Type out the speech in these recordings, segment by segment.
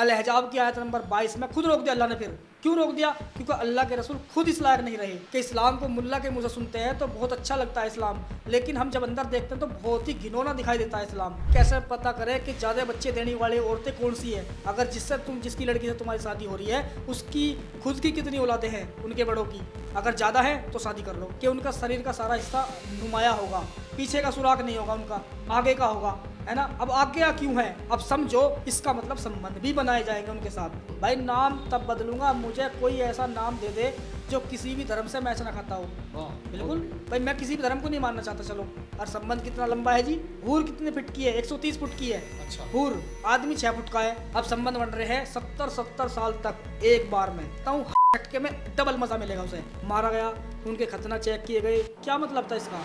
अल-अहज़ाब की आयत नंबर 22 में खुद रोक दिया अल्लाह ने। फिर क्यों रोक दिया? क्योंकि अल्लाह के रसूल खुद इस लायक नहीं रहे कि इस्लाम को मुल्ला के मुँह से सुनते हैं तो बहुत अच्छा लगता है इस्लाम, लेकिन हम जब अंदर देखते हैं तो बहुत ही घिनौना दिखाई देता है इस्लाम। कैसे पता करें कि ज़्यादा बच्चे देने वाली औरतें कौन सी है? अगर जिसकी लड़की से तुम्हारी शादी हो रही है उसकी खुद की कितनी औलादें हैं उनके बड़ों की? अगर ज़्यादा है तो शादी कर लो कि उनका शरीर का सारा हिस्सा नुमाया होगा, पीछे का सुराख नहीं होगा उनका, आगे का होगा, है ना। अब आगे क्यों है? अब समझो, इसका मतलब संबंध भी बनाए जाएंगे उनके साथ। भाई नाम तब बदलूंगा, मुझे कोई ऐसा नाम दे दे जो किसी भी धर्म से मैच ना खाता हो। बिल्कुल भाई, मैं किसी भी धर्म को नहीं मानना चाहता। चलो, और संबंध कितना लंबा है जी? हूर कितने फुट की है? 130 फुट की है। अच्छा। हूर आदमी 6 फुट का है। अब संबंध बन रहे हैं 70 साल तक एक बार में। हटके में डबल मजा मिलेगा उसे। मारा गया, उनके खतना चेक किए गए, क्या मतलब था इसका?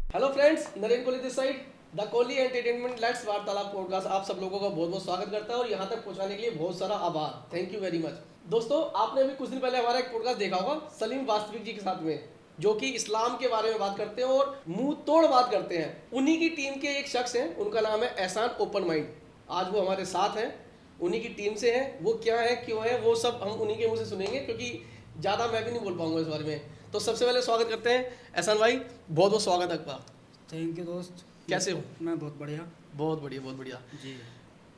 Hello friends, Narendra Kohli this side, the Kohli entertainment let's वार्तालाप पॉडकास्ट आप सब लोगों का बहुत बहुत स्वागत करता है और यहाँ तक पहुँचाने के लिए बहुत सारा आभार। Thank you very much. दोस्तों, आपने अभी कुछ दिन पहले हमारा एक पॉडकास्ट देखा होगा सलीम वास्तविक जी के साथ में, जो कि इस्लाम के बारे में बात करते हैं और मुंह तोड़ बात करते हैं। उन्हीं की टीम के एक शख्स हैं, उनका नाम है एहसान ओपन माइंड। आज वो हमारे साथ हैं, उन्हीं की टीम से हैं। वो क्या है, क्यों है, वो सब हम उन्हीं के मुँह से सुनेंगे, क्योंकि ज़्यादा मैं भी नहीं बोल पाऊंगा इस बारे में। तो सबसे पहले स्वागत करते हैं एहसान भाई, बहुत बहुत स्वागत है आपका। थैंक यू दोस्त। कैसे हो? मैं बहुत बढ़िया। बहुत बढ़िया, बहुत बढ़िया जी।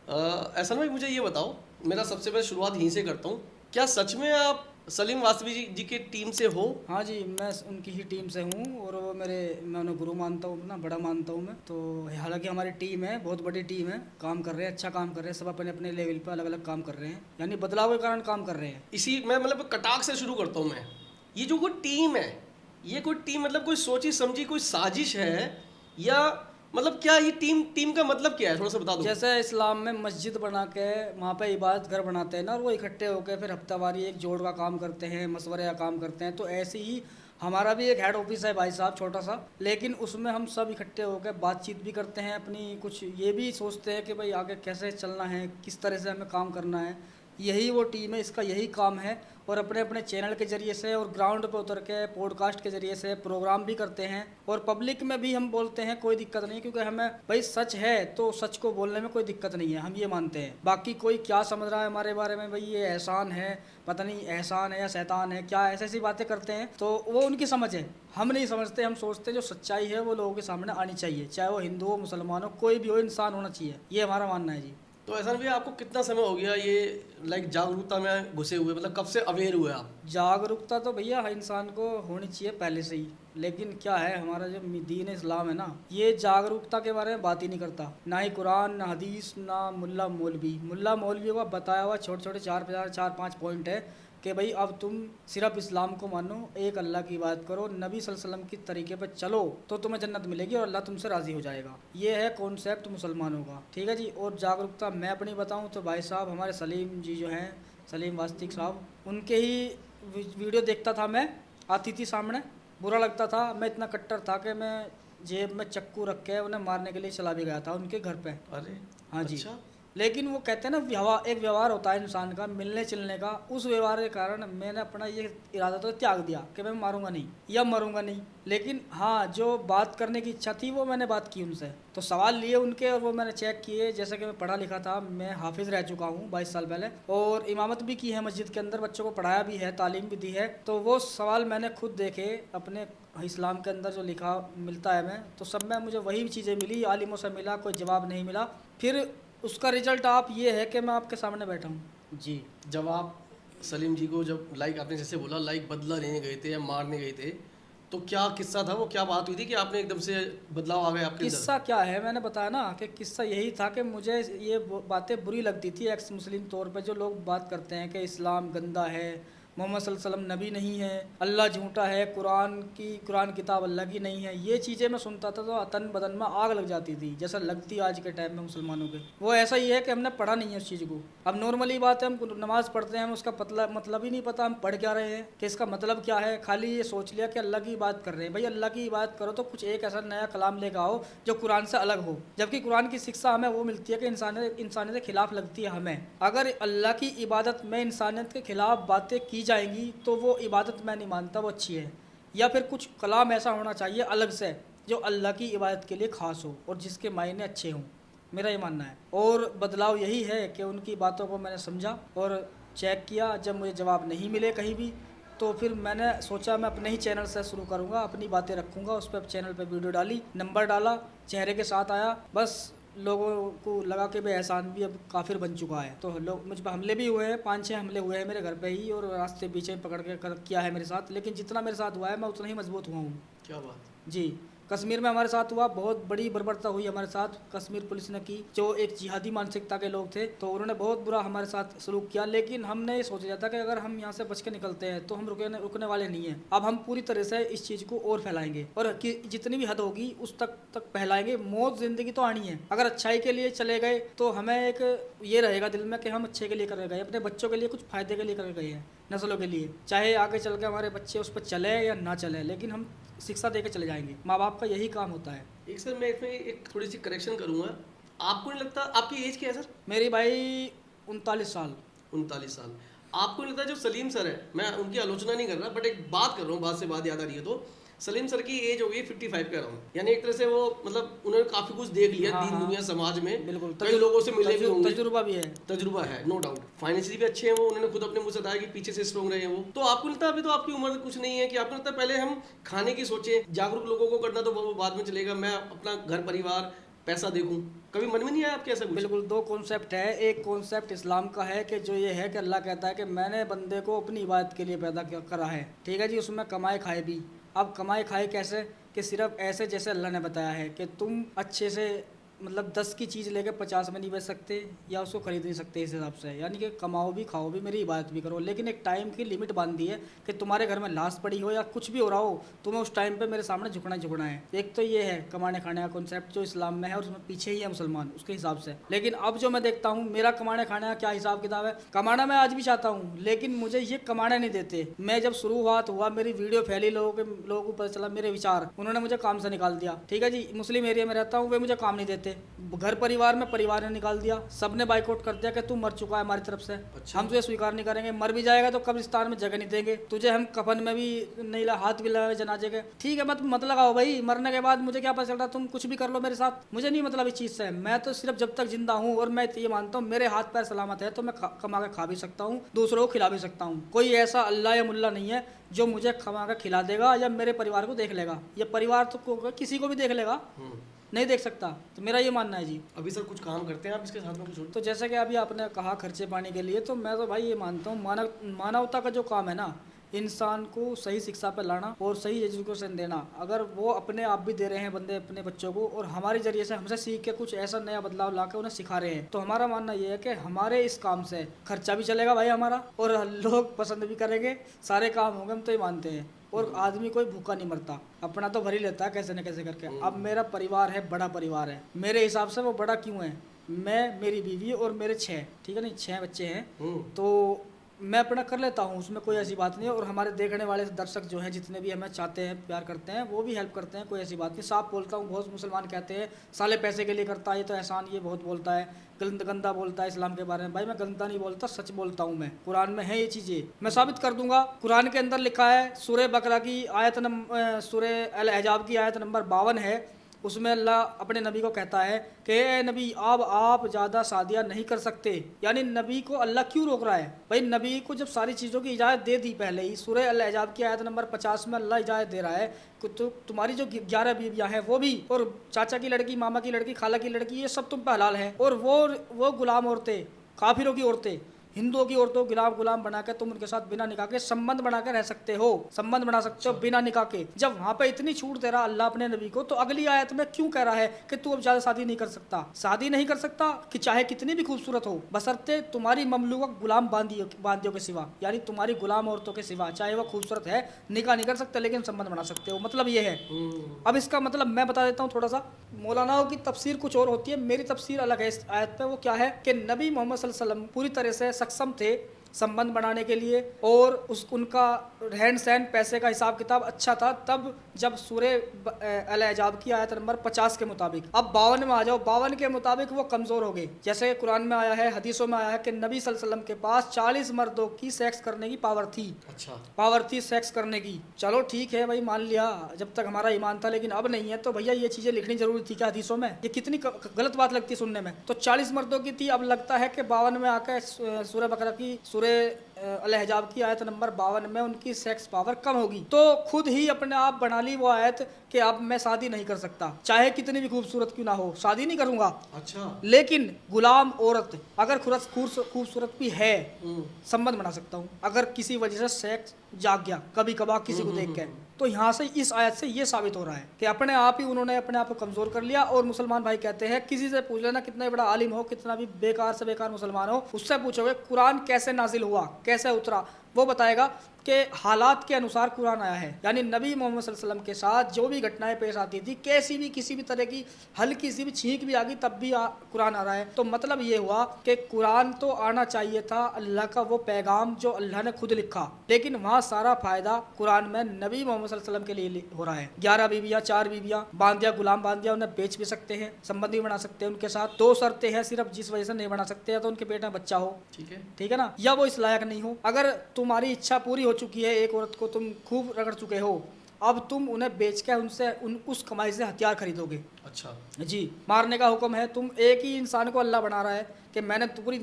एहसान भाई, मुझे ये बताओ, मेरा सबसे पहले शुरुआत यहीं से करता हूँ, क्या सच में आप सलीम वास्तविक जी की टीम से हो? हाँ जी, मैं उनकी ही टीम से हूँ और वो मैं उन्हें गुरु मानता हूँ ना, बड़ा मानता हूँ मैं तो। हालांकि हमारी टीम है, बहुत बड़ी टीम है, काम कर रहे हैं, अच्छा काम कर रहे हैं, सब अपने अपने लेवल पर अलग अलग काम कर रहे हैं, यानी बदलाव के कारण काम कर रहे हैं। इसी मैं मतलब कटाक से शुरू करता हूँ मैं। ये जो कोई टीम है, ये कोई टीम मतलब कोई सोची समझी कोई साजिश है, या मतलब क्या ये टीम का मतलब क्या है, थोड़ा सा बता दो। जैसे इस्लाम में मस्जिद बना के वहाँ पे इबादत घर बनाते हैं ना, और वो इकट्ठे होकर फिर हफ्तावारी एक जोड़ का काम करते हैं, मशवरे का काम करते हैं, तो ऐसे ही हमारा भी एक हेड ऑफिस है भाई साहब, छोटा सा, लेकिन उसमें हम सब इकट्ठे होकर बातचीत भी करते हैं, अपनी कुछ ये भी सोचते हैं कि भाई आगे कैसे चलना है, किस तरह से हमें काम करना है। यही वो टीम है, इसका यही काम है। और अपने अपने चैनल के ज़रिए से और ग्राउंड पे उतर के पॉडकास्ट के ज़रिए से प्रोग्राम भी करते हैं और पब्लिक में भी हम बोलते हैं, कोई दिक्कत नहीं, क्योंकि हमें भाई सच है तो सच को बोलने में कोई दिक्कत नहीं है, हम ये मानते हैं। बाकी कोई क्या समझ रहा है हमारे बारे में, भाई ये एहसान है, पता नहीं एहसान है या शैतान है, क्या ऐसी ऐसी बातें करते हैं, तो वो उनकी समझ है, हम नहीं समझते। हम सोचते हैं जो सच्चाई है वो लोगों के सामने आनी चाहिए, चाहे वो हिंदू हो, मुसलमान हो, कोई भी हो, इंसान होना चाहिए, ये हमारा मानना है जी। तो एहसान भाई, आपको कितना समय हो गया ये जागरूकता में घुसे हुए, मतलब कब से अवेयर हुए आप? जागरूकता तो भैया इंसान को होनी चाहिए पहले से ही, लेकिन क्या है, हमारा जो दीन इस्लाम है ना, ये जागरूकता के बारे में बात ही नहीं करता, ना ही कुरान, ना हदीस, ना मुल्ला मौलवियों का बताया हुआ छोटे छोटे 4-5 पॉइंट है कि भाई अब तुम सिर्फ इस्लाम को मानो, एक अल्लाह की बात करो, नबी सल्लल्लाहु अलैहि वसल्लम की तरीके पर चलो तो तुम्हें जन्नत मिलेगी और अल्लाह तुमसे राज़ी हो जाएगा। ये है कॉन्सेप्ट मुसलमानों का, ठीक है जी। और जागरूकता मैं अपनी बताऊँ तो भाई साहब, हमारे सलीम जी जो हैं, सलीम वास्तविक साहब, उनके ही वीडियो देखता था मैं, आती थी सामने, बुरा लगता था। मैं इतना कट्टर था कि मैं जेब में चक्कू रख के उन्हें मारने के लिए चला भी गया था उनके घर पे। अरे हाँ जी। अच्छा। लेकिन वो कहते हैं ना, एक व्यवहार होता है इंसान का, मिलने चलने का, उस व्यवहार के कारण मैंने अपना ये इरादा तो त्याग दिया कि मैं मारूंगा नहीं या मरूंगा नहीं। लेकिन हाँ, जो बात करने की इच्छा थी वो मैंने बात की उनसे, तो सवाल लिए उनके और वो मैंने चेक किए। जैसे कि मैं पढ़ा लिखा था, मैं हाफिज़ रह चुका हूँ 22 साल पहले, और इमामत भी की है मस्जिद के अंदर, बच्चों को पढ़ाया भी है, तालीम भी दी है। तो वो सवाल मैंने खुद देखे अपने इस्लाम के अंदर जो लिखा मिलता है मैं, तो सब में मुझे वही चीज़ें मिली, आलिमों से मिला, कोई जवाब नहीं मिला। फिर उसका रिजल्ट आप ये है कि मैं आपके सामने बैठा हूँ जी। जब आप सलीम जी को आपने जैसे बोला बदला लेने गए थे या मारने गए थे, तो क्या किस्सा था, वो क्या बात हुई थी कि आपने एकदम से बदलाव आ गया आपके अंदर? किस्सा क्या है, मैंने बताया ना कि किस्सा यही था कि मुझे ये बातें बुरी लगती थी एक्स मुस्लिम तौर पे, जो लोग बात करते हैं कि इस्लाम गंदा है, मोहम्मद सल्लल्लाहु अलैहि वसल्लम नबी नहीं है, अल्लाह झूठा है, कुरान किताब अल्लाह की नहीं है। ये चीज़ें मैं सुनता था तो तन बदन में आग लग जाती थी, जैसा लगती आज के टाइम में मुसलमानों के। वो ऐसा ही है कि हमने पढ़ा नहीं है उस चीज़ को। अब नॉर्मली बात है, हम नमाज पढ़ते हैं, हम उसका मतलब ही नहीं पता हम पढ़ क्या रहे हैं, कि इसका मतलब क्या है। खाली ये सोच लिया कि अल्लाह की बात कर रहे हैं। भाई अल्लाह की बात करो तो कुछ एक ऐसा नया कलाम लेकर आओ जो कुरान से अलग हो, जबकि कुरान की शिक्षा हमें वो मिलती है कि इंसानियत के खिलाफ लगती है हमें। अगर अल्लाह की इबादत में इंसानियत के खिलाफ बातें की जाएंगी तो वो इबादत मैं नहीं मानता वो अच्छी है। या फिर कुछ कलाम ऐसा होना चाहिए अलग से जो अल्लाह की इबादत के लिए ख़ास हो और जिसके मायने अच्छे हों। मेरा ये मानना है। और बदलाव यही है कि उनकी बातों को मैंने समझा और चेक किया। जब मुझे जवाब नहीं मिले कहीं भी, तो फिर मैंने सोचा मैं अपने ही चैनल से शुरू करूँगा, अपनी बातें रखूँगा। उस पर चैनल पे वीडियो डाली, नंबर डाला, चेहरे के साथ आया। बस लोगों को लगा कि भाई एहसान भी अब काफिर बन चुका है। तो लोग मुझ पर हमले भी हुए हैं, 5-6 हमले हुए हैं मेरे घर पे ही, और रास्ते पीछे पकड़ के किया है मेरे साथ। लेकिन जितना मेरे साथ हुआ है मैं उतना ही मजबूत हुआ हूँ। क्या बात। जी, कश्मीर में हमारे साथ हुआ, बहुत बड़ी बर्बरता हुई हमारे साथ। कश्मीर पुलिस ने की, जो एक जिहादी मानसिकता के लोग थे, तो उन्होंने बहुत बुरा हमारे साथ सलूक किया। लेकिन हमने ये सोचा था कि अगर हम यहाँ से बच के निकलते हैं तो हम रुकने वाले नहीं हैं। अब हम पूरी तरह से इस चीज़ को और फैलाएंगे, और जितनी भी हद होगी उस तक फैलाएंगे। मौत जिंदगी तो आनी है। अगर अच्छाई के लिए चले गए तो हमें एक ये रहेगा दिल में कि हम अच्छे के लिए कर गए, अपने बच्चों के लिए कुछ फायदे के लिए कर गए हैं, नस्लों के लिए। चाहे आगे चल के हमारे बच्चे उस पर चले या ना चले, लेकिन हम शिक्षा दे के चले जाएंगे। माँ बाप का यही काम होता है। एक सर मैं इसमें एक थोड़ी सी करेक्शन करूँगा। आपको नहीं लगता, आपकी एज क्या है सर? मेरी भाई 39 साल। 39 साल। आपको नहीं लगता जो सलीम सर है, मैं उनकी आलोचना नहीं कर रहा, बट एक बात कर रहा हूँ, बात से बात याद आ रही है, तो सलीम सर की एज हो गई 55 के अराउंड, यानी एक तरह से वो मतलब उन्होंने काफी कुछ देख लिया। हाँ, दीन हाँ, दुनिया समाज में बिल्कुल, कई लोगों से मिले भी होंगे, तजुर्बा भी है। तजुर्बा है, नो डाउट। फाइनेंशियली भी अच्छे हैं वो, उन्होंने खुद अपने मुंह से बताया कि पीछे से स्ट्रॉन्ग रहे हैं वो। तो आपको लगता है अभी तो आपकी उम्र कुछ नहीं है कि आपको लगता है पहले हम खाने की सोचे, जागरूक लोगों को करना तो वो बाद में चलेगा, मैं अपना घर परिवार पैसा देखूं, कभी मन में नहीं आया आपके ऐसा कुछ? बिल्कुल, 2 कॉन्सेप्ट है। एक कॉन्सेप्ट इस्लाम का है कि जो ये है कि अल्लाह कहता है कि मैंने बंदे को अपनी इबादत के लिए पैदा करा है, ठीक है जी। उसमें कमाए खाए भी। अब कमाए खाए कैसे? कि सिर्फ ऐसे जैसे अल्लाह ने बताया है कि तुम अच्छे से मतलब 10 की चीज़ लेके 50 में नहीं बेच सकते, या उसको खरीद नहीं सकते इस हिसाब से। यानी कि कमाओ भी, खाओ भी, मेरी इबादत भी करो, लेकिन एक टाइम की लिमिट बांध दी है कि तुम्हारे घर में लाश पड़ी हो या कुछ भी हो रहा हो, तुम्हें उस टाइम पे मेरे सामने झुकना ही झुकना है। एक तो ये है कमाने खाने का कॉन्सेप्ट जो इस्लाम में है, और उसमें पीछे ही है मुसलमान उसके हिसाब से। लेकिन अब जो मैं देखता हूँ, मेरा कमाने खाने का क्या हिसाब किताब है। कमाना मैं आज भी चाहता हूँ, लेकिन मुझे ये कमाने नहीं देते। मैं जब शुरुआत हुआ, मेरी वीडियो फैली, लोगों को पता चला मेरे विचार, उन्होंने मुझे काम से निकाल दिया, ठीक है जी। मुस्लिम एरिया में रहता हूँ, वे मुझे काम नहीं देते। घर परिवार में परिवार ने निकाल दिया, सबने बाइकआउट कर दिया कि तू मर चुका है हमारी तरफ से। अच्छा। हम तुझे स्वीकार नहीं करेंगे, मर भी जाएगा तो कब्रिस्तान में जगह नहीं देंगे तुझे, हम कफन में भी नहीं हाथ भी लगाए जनाजे के, ठीक है। मत लगाओ भाई, मरने के बाद मुझे क्या पता चल रहा, तुम कुछ भी कर लो मेरे साथ, मुझे नहीं मतलब इस चीज़ से। मैं तो सिर्फ जब तक जिंदा हूँ, और मैं ये मानता हूँ मेरे हाथ पैर सलामत है, तो मैं कमा के खा भी सकता हूँ, दूसरों को खिला भी सकता हूँ। कोई ऐसा अल्लाह या मुल्ला नहीं है जो मुझे कमा के खिला देगा या मेरे परिवार को देख लेगा। ये परिवार तो किसी को भी देख लेगा, नहीं देख सकता। तो मेरा ये मानना है जी। अभी सर कुछ काम करते हैं आप इसके साथ में कुछ? तो जैसे कि अभी आपने कहा खर्चे पानी के लिए, तो मैं तो भाई ये मानता हूँ मानवता का जो काम है ना, इंसान को सही शिक्षा पर लाना और सही एजुकेशन देना। अगर वो अपने आप भी दे रहे हैं बंदे अपने बच्चों को, और हमारे जरिए से हमसे सीख के कुछ ऐसा नया बदलाव ला के उन्हें सिखा रहे हैं, तो हमारा मानना ये है कि हमारे इस काम से खर्चा भी चलेगा भाई हमारा, और लोग पसंद भी करेंगे, सारे काम होंगे, हम तो ये मानते हैं। और आदमी कोई भूखा नहीं मरता, अपना तो भर ही लेता है कैसे न कैसे करके। अब मेरा परिवार है, बड़ा परिवार है, मेरे हिसाब से वो बड़ा क्यों है, मैं, मेरी बीवी और मेरे 6, ठीक है नहीं, 6 बच्चे हैं, तो मैं अपना कर लेता हूँ, उसमें कोई ऐसी बात नहीं है। और हमारे देखने वाले दर्शक जो हैं, जितने भी हमें चाहते हैं, प्यार करते हैं, वो भी हेल्प करते हैं, कोई ऐसी बात नहीं। साफ बोलता हूँ, बहुत मुसलमान कहते हैं साले पैसे के लिए करता है, ये तो एहसान, ये बहुत बोलता है, गंदा बोलता है इस्लाम के बारे में। भाई मैं गंदा नहीं बोलता, सच बोलता हूँ मैं। कुरान में है ये चीज़ें, मैं साबित कर दूंगा। कुरान के अंदर लिखा है, सूरह बकरा की आयत सूरह अल अहज़ाब की आयत नंबर 52 है, उसमें अल्लाह अपने नबी को कहता है कि ए नबी, आप ज़्यादा शादियाँ नहीं कर सकते। यानी नबी को अल्लाह क्यों रोक रहा है? भाई नबी को जब सारी चीज़ों की इजाज़त दे दी पहले ही, सूरह अल अहज़ाब की आयत नंबर 50 में अल्लाह इजाज़त दे रहा है कि तो तुम्हारी जो 11 बीवियाँ हैं वो भी, और चाचा की लड़की, मामा की लड़की, खाला की लड़की, ये सब तुम पे हलाल है। और वो गुलाम औरतें, काफिरों की औरतें, हिंदुओं की औरतों गुलाम बना के तुम उनके साथ बिना निकाह के संबंध बना के रह सकते हो, संबंध बना सकते हो बिना निकाह के। जब वहां पे इतनी छूट दे रहा अल्लाह अपने नबी को, तो अगली आयत में क्यों कह रहा है कि तू अब ज्यादा शादी नहीं कर सकता? शादी नहीं कर सकता कि चाहे कितनी भी खूबसूरत हो, बशर्ते तुम्हारी ममलूका गुलाम बांदियों के सिवा, यानी तुम्हारी गुलाम औरतों के सिवा, चाहे वो खूबसूरत है, निकाह नहीं कर सकते लेकिन संबंध बना सकते हो। मतलब ये है। अब इसका मतलब मैं बता देता हूँ थोड़ा सा। मौलानाओं की तफसीर कुछ और होती है, मेरी तफसीर अलग है इस आयत पे। वो क्या है कि नबी मोहम्मद सल्लल्लाहु अलैहि वसल्लम पूरी तरह से सक्षम थे संबंध बनाने के लिए, और उनका रहन सहन, पैसे का हिसाब किताब अच्छा था तब जब सूरे अल अहज़ाब की आयत नंबर 50 के मुताबिक। अब 52 में आ जाओ, 52 के मुताबिक वो कमज़ोर हो गए। जैसे कुरान में आया है, हदीसों में आया है कि नबी सल्लल्लाहु अलैहि वसल्लम के पास 40 मर्दों की सेक्स करने की पावर थी। अच्छा, पावर थी सेक्स करने की। चलो ठीक है भाई, मान लिया जब तक हमारा ईमान था, लेकिन अब नहीं है। तो भैया ये चीज़ें लिखनी जरूरी थी क्या हदीसों में? ये कितनी गलत बात लगती है सुनने में। तो 40 मर्दों की थी, अब लगता है कि 52 में आकर सूरह बकरा की अल अहज़ाब की आयत नंबर 52 में उनकी सेक्स पावर कम होगी। तो खुद ही अपने आप बना ली वो आयत कि अब मैं शादी नहीं कर सकता, चाहे कितनी भी खूबसूरत क्यों ना हो, शादी नहीं करूंगा। अच्छा, लेकिन गुलाम औरत अगर खूबसूरत भी है, संबंध बना सकता हूँ अगर किसी वजह से सेक्स जाग गया कभी कभार किसी को देख के। तो यहाँ से इस आयत से ये साबित हो रहा है कि अपने आप ही उन्होंने अपने आप को कमजोर कर लिया। और मुसलमान भाई कहते हैं, किसी से पूछ लेना, कितना बड़ा आलिम हो, कितना भी बेकार से बेकार मुसलमान हो, उससे पूछोगे कुरान कैसे नाजिल हुआ, कैसे उतरा, वो बताएगा कि हालात के अनुसार कुरान आया है। यानी नबी मोहम्मद सल्लल्लाहु अलैहि वसल्लम के साथ जो भी घटनाएं पेश आती थी, कैसी भी किसी भी तरह की हल्की सी भी छींक भी आ गई तब भी कुरान आ रहा है। तो मतलब ये हुआ कि कुरान तो आना चाहिए था, अल्लाह का वो पैगाम जो अल्लाह ने खुद लिखा, लेकिन वहाँ सारा फायदा कुरान में नबी मोहम्मद सल्लल्लाहु अलैहि वसल्लम के लिए हो रहा है। 11 बीवियाँ, 4 बीवियाँ बांध दिया, गुलाम बांध दिया, उन्हें बेच भी सकते हैं, संबंध भी बना सकते हैं उनके साथ। 2 शर्तें हैं सिर्फ जिस वजह से नहीं बना सकते, या तो उनके पेट में बच्चा हो, ठीक है ना, या वो इस लायक नहीं हो। अगर तुम्हारी इच्छा पूरी हो चुकी है, एक औरत को तुम खूब रगड़ चुके हो, अब तुम उन्हें बेच के उनसे उस कमाई से हथियार खरीदोगे। अच्छा जी, मारने का हुक्म है। तुम एक ही इंसान को अल्लाह बना रहा है कि मैंने पूरी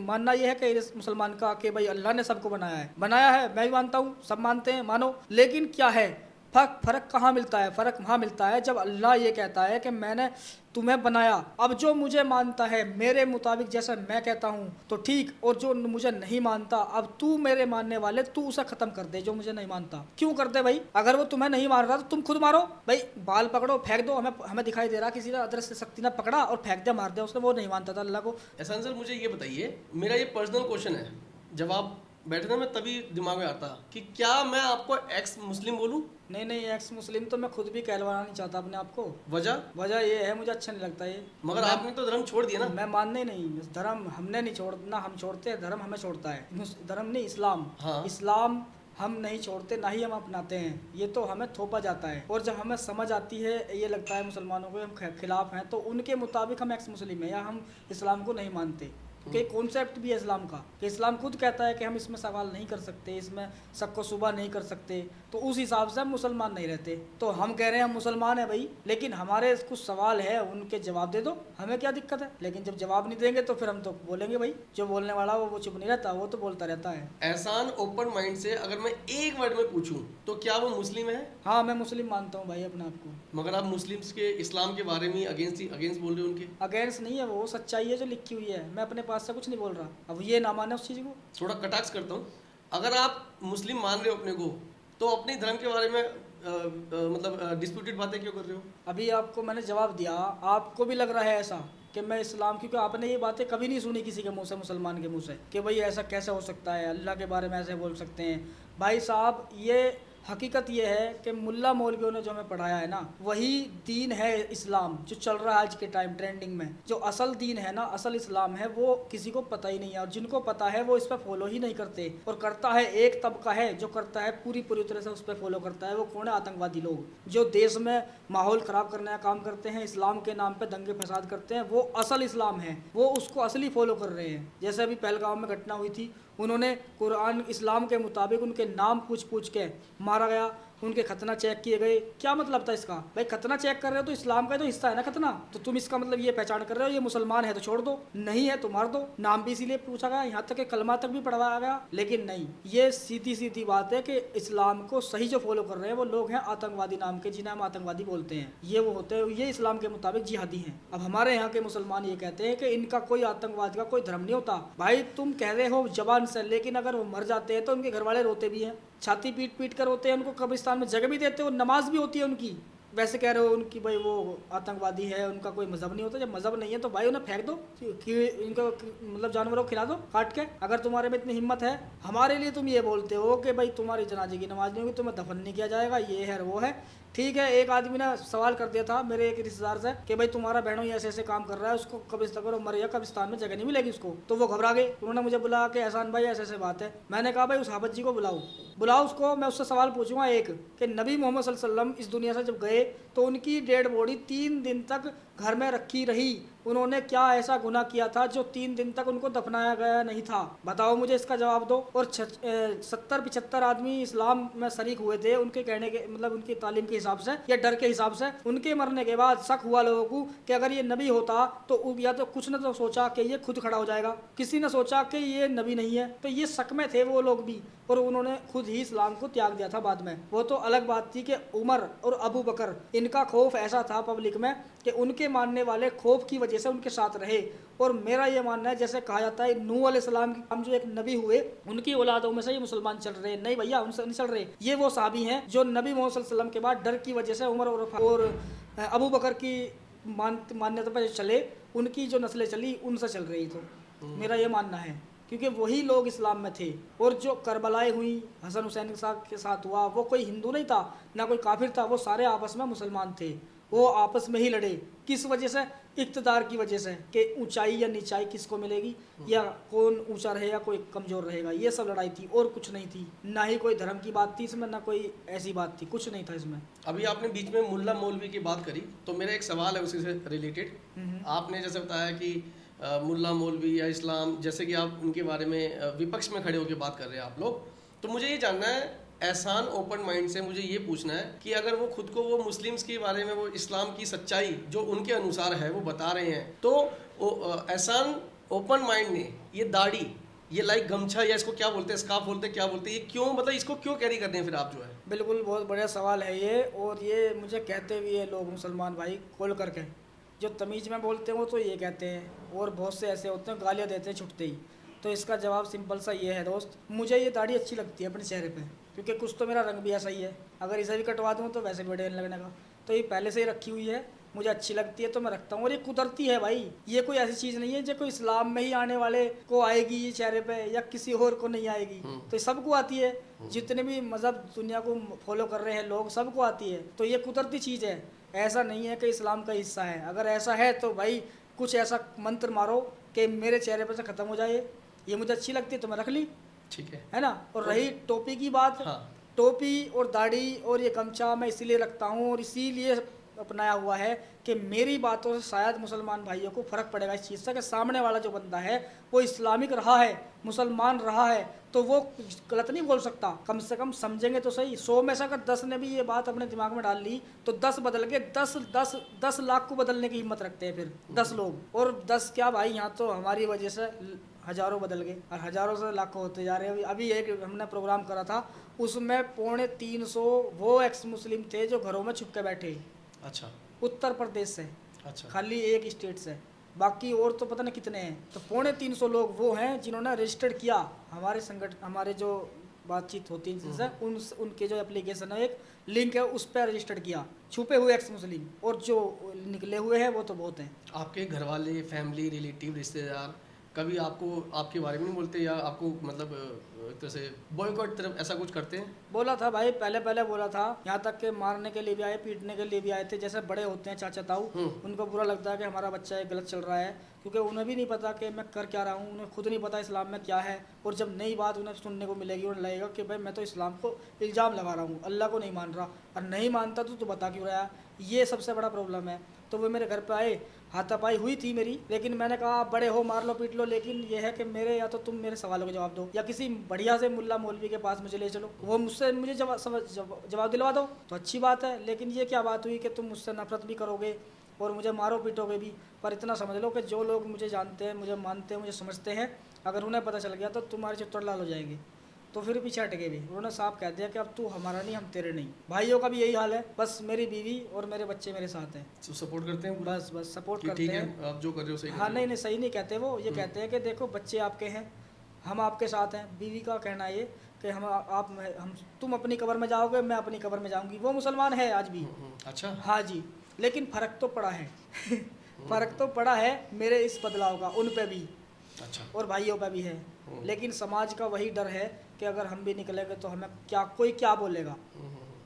मानना ये है कि इस मुसलमान का कि भाई अल्लाह ने सबको बनाया है, मैं भी मानता हूँ, सब मानते हैं, मानो। लेकिन क्या है फ़र्क कहाँ मिलता है? फ़र्क वहाँ मिलता है जब अल्लाह ये कहता है कि मैंने तुम्हें बनाया, अब जो मुझे मानता है मेरे मुताबिक जैसा मैं कहता हूँ तो ठीक, और जो मुझे नहीं मानता, अब तू मेरे मानने वाले तू उसे ख़त्म कर दे जो मुझे नहीं मानता। क्यों कर दे भाई? अगर वो तुम्हें नहीं मार रहा तो तुम खुद मारो भाई, बाल पकड़ो फेंक दो। हमें दिखाई दे रहा किसी ने अदृश्य शक्ति ने पकड़ा और फेंक दिया, मार दिया उसने, वो नहीं मानता था अल्लाह को। एहसान सर, मुझे ये बताइए, मेरा ये पर्सनल क्वेश्चन है, जब आप बैठे थे मैं तभी दिमाग में आता कि क्या मैं आपको एक्स मुस्लिम बोलूं? नहीं, एक्स मुस्लिम तो मैं खुद भी कहलवाना नहीं चाहता अपने आप को। वजह ये है, मुझे अच्छा नहीं लगता ये। मगर आपने तो धर्म छोड़ दिया ना। मैं मानने नहीं, धर्म हमने नहीं छोड़ना, हम छोड़ते हैं, धर्म हमें छोड़ता है। धर्म नहीं, इस्लाम। हाँ। इस्लाम हम नहीं छोड़ते, ना ही हम अपनाते हैं, ये तो हमें थोपा जाता है। और जब हमें समझ आती है, ये लगता है मुसलमानों को हम खिलाफ हैं, तो उनके मुताबिक हम एक्स मुस्लिम हैं या हम इस्लाम को नहीं मानते। कि कॉन्सेप्ट भी है इस्लाम का कि इस्लाम खुद कहता है कि हम इसमें सवाल नहीं कर सकते, इसमें सबको सुबह नहीं कर सकते, तो उस हिसाब से हम मुसलमान नहीं रहते। तो हम कह रहे हैं हम मुसलमान हैं भाई, लेकिन हमारे कुछ सवाल है, उनके जवाब दे दो, हमें क्या दिक्कत है। लेकिन जब जवाब नहीं देंगे तो फिर हम तो बोलेंगे भाई, जो बोलने वाला वो चुप नहीं रहता, वो तो बोलता रहता है। एहसान ओपन माइंड से अगर मैं एक वर्ड में पूछूं तो क्या वो मुस्लिम है? हाँ, मैं मुस्लिम मानता हूँ भाई अपने आप को। मगर आप मुस्लिम्स के इस्लाम के बारे में अगेंस्ट बोल रहे हो? उनके अगेंस्ट नहीं है, वो सच्चाई है जो लिखी हुई है, मैं अपने पास से कुछ नहीं बोल रहा। अब ये ना माने उस चीज़ को, थोड़ा कटाक्ष करता हूँ। अगर आप मुस्लिम मान रहे हो अपने को, तो अपने धर्म के बारे में मतलब डिस्प्यूटेड बातें क्यों कर रहे हो? अभी आपको मैंने जवाब दिया, आपको भी लग रहा है ऐसा कि मैं इस्लाम, क्योंकि आपने ये बातें कभी नहीं सुनी किसी के मुंह से, मुसलमान के मुंह से, कि भाई ऐसा कैसे हो सकता है, अल्लाह के बारे में ऐसे बोल सकते हैं। भाई साहब, ये हकीकत ये है कि मुल्ला मौलवियों ने जो हमें पढ़ाया है ना, वही दीन है इस्लाम जो चल रहा है आज के टाइम ट्रेंडिंग में। जो असल दीन है ना, असल इस्लाम है, वो किसी को पता ही नहीं है, और जिनको पता है वो इस पर फॉलो ही नहीं करते। और करता है एक तबका है जो करता है पूरी तरह से उस पर फॉलो करता है। वो कौन है? आतंकवादी लोग जो देश में माहौल ख़राब करने का काम करते हैं, इस्लाम के नाम पर दंगे फसाद करते हैं। वो असल इस्लाम है, वो उसको असली फॉलो कर रहे हैं। जैसे अभी पहलगाम में घटना हुई थी, उन्होंने कुरान इस्लाम के मुताबिक उनके नाम पूछ के मारा गया, उनके खतना चेक किए गए। क्या मतलब था इसका? भाई खतना चेक कर रहे हो तो इस्लाम का तो हिस्सा है ना खतना, तो तुम इसका मतलब ये पहचान कर रहे हो ये मुसलमान है तो छोड़ दो, नहीं है तो मार दो। नाम भी इसीलिए पूछा गया, यहाँ तक कि कलमा तक भी पढ़वाया गया। लेकिन नहीं, ये सीधी बात है कि इस्लाम को सही जो फॉलो कर रहे हैं वो लोग हैं आतंकवादी नाम के, जिन्हें हम आतंकवादी बोलते हैं। ये वो होते हैं, ये इस्लाम के मुताबिक जिहादी हैं। अब हमारे यहाँ के मुसलमान ये कहते हैं कि इनका कोई आतंकवाद का कोई धर्म नहीं होता। भाई तुम कह रहे हो जबान से, लेकिन अगर वो मर जाते हैं तो उनके घर वाले रोते भी हैं, छाती पीट कर रोते हैं, उनको कब्रिस्तान में जगह भी देते हो, नमाज भी होती है उनकी। वैसे कह रहे हो उनकी भाई वो आतंकवादी है, उनका कोई मजहब नहीं होता। जब मजहब नहीं है तो भाई उन्हें फेंक दो, कि इनको मतलब जानवरों को खिला दो काट के। अगर तुम्हारे में इतनी हिम्मत है, हमारे लिए तुम ये बोलते हो कि भाई तुम्हारी जनाजे की नमाज नहीं होगी, तुम्हें दफन नहीं किया जाएगा, ये है वो है, ठीक है, एक आदमी ने सवाल कर दिया था मेरे एक रिश्तेदार से कि भाई तुम्हारा बहनों ये ऐसे ऐसे काम कर रहा है, उसको कब्रिस्तान और मर या कब्रिस्तान में जगह नहीं मिलेगी उसको। तो वो घबरा गए, उन्होंने मुझे बुला कि एहसान भाई ऐसे ऐसे बात है। मैंने कहा भाई उस हाफिज जी को बुलाओ उसको, मैं उससे सवाल पूछूंगा एक कि नबी मोहम्मद सल्लल्लाहु अलैहि वसल्लम इस दुनिया से जब गए तो उनकी डेड बॉडी 3 दिन तक घर में रखी रही, उन्होंने क्या ऐसा गुनाह किया था जो 3 दिन तक उनको दफनाया गया नहीं था? बताओ मुझे इसका जवाब दो। और 70-75 आदमी इस्लाम में शरीक हुए थे, उनके कहने के मतलब उनकी तालीम के हिसाब से या डर के हिसाब से। उनके मरने के बाद शक हुआ लोगों को कि अगर ये नबी होता तो या तो कुछ ने तो सोचा कि ये खुद खड़ा हो जाएगा, किसी ने सोचा कि ये नबी नहीं है, तो ये शक में थे वो लोग भी, और उन्होंने खुद ही इस्लाम को त्याग दिया था बाद में। वो तो अलग बात थी कि उमर और अबू बकर इनका खौफ ऐसा था पब्लिक में कि उनके मानने वाले खौफ की वजह से उनके साथ रहे। और मेरा ये मानना है, जैसे कहा जाता है नूह अलैहिस्सलाम की हम जो एक नबी हुए उनकी औलादों में से ये मुसलमान चल रहे हैं, नहीं भैया उनसे नहीं चल रहे। ये वो सहाबी हैं जो नबी मोहम्मद सल्लल्लाहु अलैहि वसल्लम के बाद डर की वजह से उमर और अबू बकर की मान्यता पर चले, उनकी जो नस्लें चली उनसे चल रही। तो मेरा ये मानना है क्योंकि वही लोग इस्लाम में थे। और जो करबलाएँ हुई हसन हुसैन के साथ हुआ, वो कोई हिंदू नहीं था ना कोई काफिर था, वो सारे आपस में मुसलमान थे, वो आपस में ही लड़े। किस वजह से? इक़्तिदार की वजह से कि ऊंचाई या नीचाई किसको मिलेगी, या कौन ऊंचा रहे या कोई कमज़ोर रहेगा, ये सब लड़ाई थी और कुछ नहीं थी। ना ही कोई धर्म की बात थी इसमें, ना कोई ऐसी बात थी, कुछ नहीं था इसमें। अभी आपने बीच में मुल्ला मौलवी की बात करी, तो मेरा एक सवाल है उसी से रिलेटेड। आपने जैसे बताया कि मुल्ला मौलवी या इस्लाम, जैसे कि आप उनके बारे में विपक्ष में खड़े होकर बात कर रहे हैं आप लोग, तो मुझे ये जानना है एहसान ओपन माइंड से मुझे ये पूछना है कि अगर वो खुद को वो मुस्लिम्स के बारे में वो इस्लाम की सच्चाई जो उनके अनुसार है वो बता रहे हैं, तो एहसान ओपन माइंड ने ये दाढ़ी, ये लाइक गमछा या इसको क्या बोलते हैं, स्कार्फ बोलते हैं, क्या बोलते हैं, ये क्यों, मतलब इसको क्यों कैरी करते हैं फिर आप जो है? बिल्कुल, बहुत बढ़िया सवाल है ये। और ये मुझे कहते भी है लोग मुसलमान भाई खोल करके, जो तमीज़ में बोलते हैं वो तो ये कहते हैं, और बहुत से ऐसे होते हैं गालियाँ देते हैं छुटते ही। तो इसका जवाब सिंपल सा ये है दोस्त, मुझे ये दाढ़ी अच्छी लगती है अपने चेहरे पे, क्योंकि कुछ तो मेरा रंग भी ऐसा ही है। अगर इसे भी कटवा दूँ तो वैसे भी बढ़िया नहीं लगने का। तो ये पहले से ही रखी हुई है, मुझे अच्छी लगती है तो मैं रखता हूँ। और ये कुदरती है भाई, ये कोई ऐसी चीज़ नहीं है जो कोई इस्लाम में ही आने वाले को आएगी ये चेहरे पे या किसी और को नहीं आएगी। तो सबको आती है, जितने भी मज़हब दुनिया को फॉलो कर रहे हैं लोग, सबको आती है। तो ये कुदरती चीज़ है, ऐसा नहीं है कि इस्लाम का हिस्सा है। अगर ऐसा है तो भाई कुछ ऐसा मंत्र मारो कि मेरे चेहरे पर से ख़त्म हो जाए, ये मुझे अच्छी लगती है तो मैं रख ली, ठीक है ना। और रही टोपी की बात, हाँ। टोपी और दाढ़ी और ये गमछा मैं इसीलिए रखता हूँ और इसीलिए अपनाया हुआ है कि मेरी बातों से शायद मुसलमान भाइयों को फ़र्क पड़ेगा इस चीज़ से कि सामने वाला जो बंदा है वो इस्लामिक रहा है, मुसलमान रहा है, तो वो गलत नहीं बोल सकता। कम से कम समझेंगे तो सही। 100 में से अगर 10 ने भी ये बात अपने दिमाग में डाल ली तो 10 बदल के 10 लाख को बदलने की हिम्मत रखते हैं फिर 10 लोग। और 10 क्या भाई, यहाँ तो हमारी वजह से हज़ारों बदल गए और हज़ारों से लाखों होते जा रहे हैं। अभी एक हमने प्रोग्राम करा था, उसमें 350 वो एक्स मुस्लिम थे जो घरों में छुप के बैठे। अच्छा। उत्तर प्रदेश से, अच्छा। खाली एक स्टेट से, बाकी और तो पता नहीं कितने हैं। तो 350 लोग वो हैं जिन्होंने रजिस्टर्ड किया हमारे संगठन, हमारे जो बातचीत होती है जिनसे उनके जो एप्लीकेशन है, एक लिंक है, उस पर रजिस्टर्ड किया छुपे हुए एक्स मुस्लिम। और जो निकले हुए हैं वो तो बहुत हैं। आपके घर वाले, फैमिली, रिलेटिव, रिश्तेदार कभी आपको आपके बारे में नहीं बोलते या आपको मतलब एक तरह से बॉयकॉट तरफ ऐसा कुछ करते हैं? बोला था भाई, पहले बोला था, यहाँ तक के मारने के लिए भी आए, पीटने के लिए भी आए थे। जैसे बड़े होते हैं चाचा ताऊ, उनको बुरा लगता है कि हमारा बच्चा गलत चल रहा है, क्योंकि उन्हें भी नहीं पता कि मैं कर क्या रहा हूँ, उन्हें खुद नहीं पता इस्लाम में क्या है। और जब नई बात उन्हें सुनने को मिलेगी, उन्हें लगेगा कि भाई मैं तो इस्लाम को इल्ज़ाम लगा रहा हूँ, अल्लाह को नहीं मान रहा, और नहीं मानता तो बता क्यों रहा। ये सबसे बड़ा प्रॉब्लम है। तो वो मेरे घर पे आए, हाथापाई हुई थी मेरी, लेकिन मैंने कहा आप बड़े हो, मार लो पीट लो, लेकिन ये है कि मेरे या तो तुम मेरे सवालों के जवाब दो या किसी बढ़िया से मुल्ला मौलवी के पास मुझे ले चलो, वो मुझे जवाब दिलवा दो तो अच्छी बात है। लेकिन ये क्या बात हुई कि तुम मुझसे नफरत भी करोगे और मुझे मारो पीटोगे भी। पर इतना समझ लो कि जो लोग मुझे जानते हैं, मुझे मानते हैं, मुझे समझते हैं, अगर उन्हें पता चल गया तो तुम्हारे चित्तर लाल हो जाएंगे। तो फिर पीछे हटके भी उन्होंने साफ कह दिया कि अब तू हमारा नहीं, हम तेरे नहीं। भाइयों का भी यही हाल है, बस मेरी बीवी और मेरे बच्चे मेरे साथ हैं। तो सपोर्ट करते हैं? बस सपोर्ट करते ठीक हैं। है, आप जो कर रहे हो सही कर हाँ, रहे हो। नहीं सही नहीं कहते वो, ये कहते हैं कि देखो बच्चे आपके हैं, हम आपके साथ हैं। बीवी का कहना ये कि हम तुम अपनी कब्र में जाओगे, मैं अपनी कब्र में जाऊंगी। वो मुसलमान है आज भी। अच्छा। हाँ जी, लेकिन फ़र्क तो पड़ा है फ़र्क तो पड़ा है मेरे इस बदलाव का, उन पे भी। अच्छा। और भाइयों पे भी है। लेकिन समाज का वही डर है कि अगर हम भी निकलेंगे तो हमें क्या, कोई क्या बोलेगा,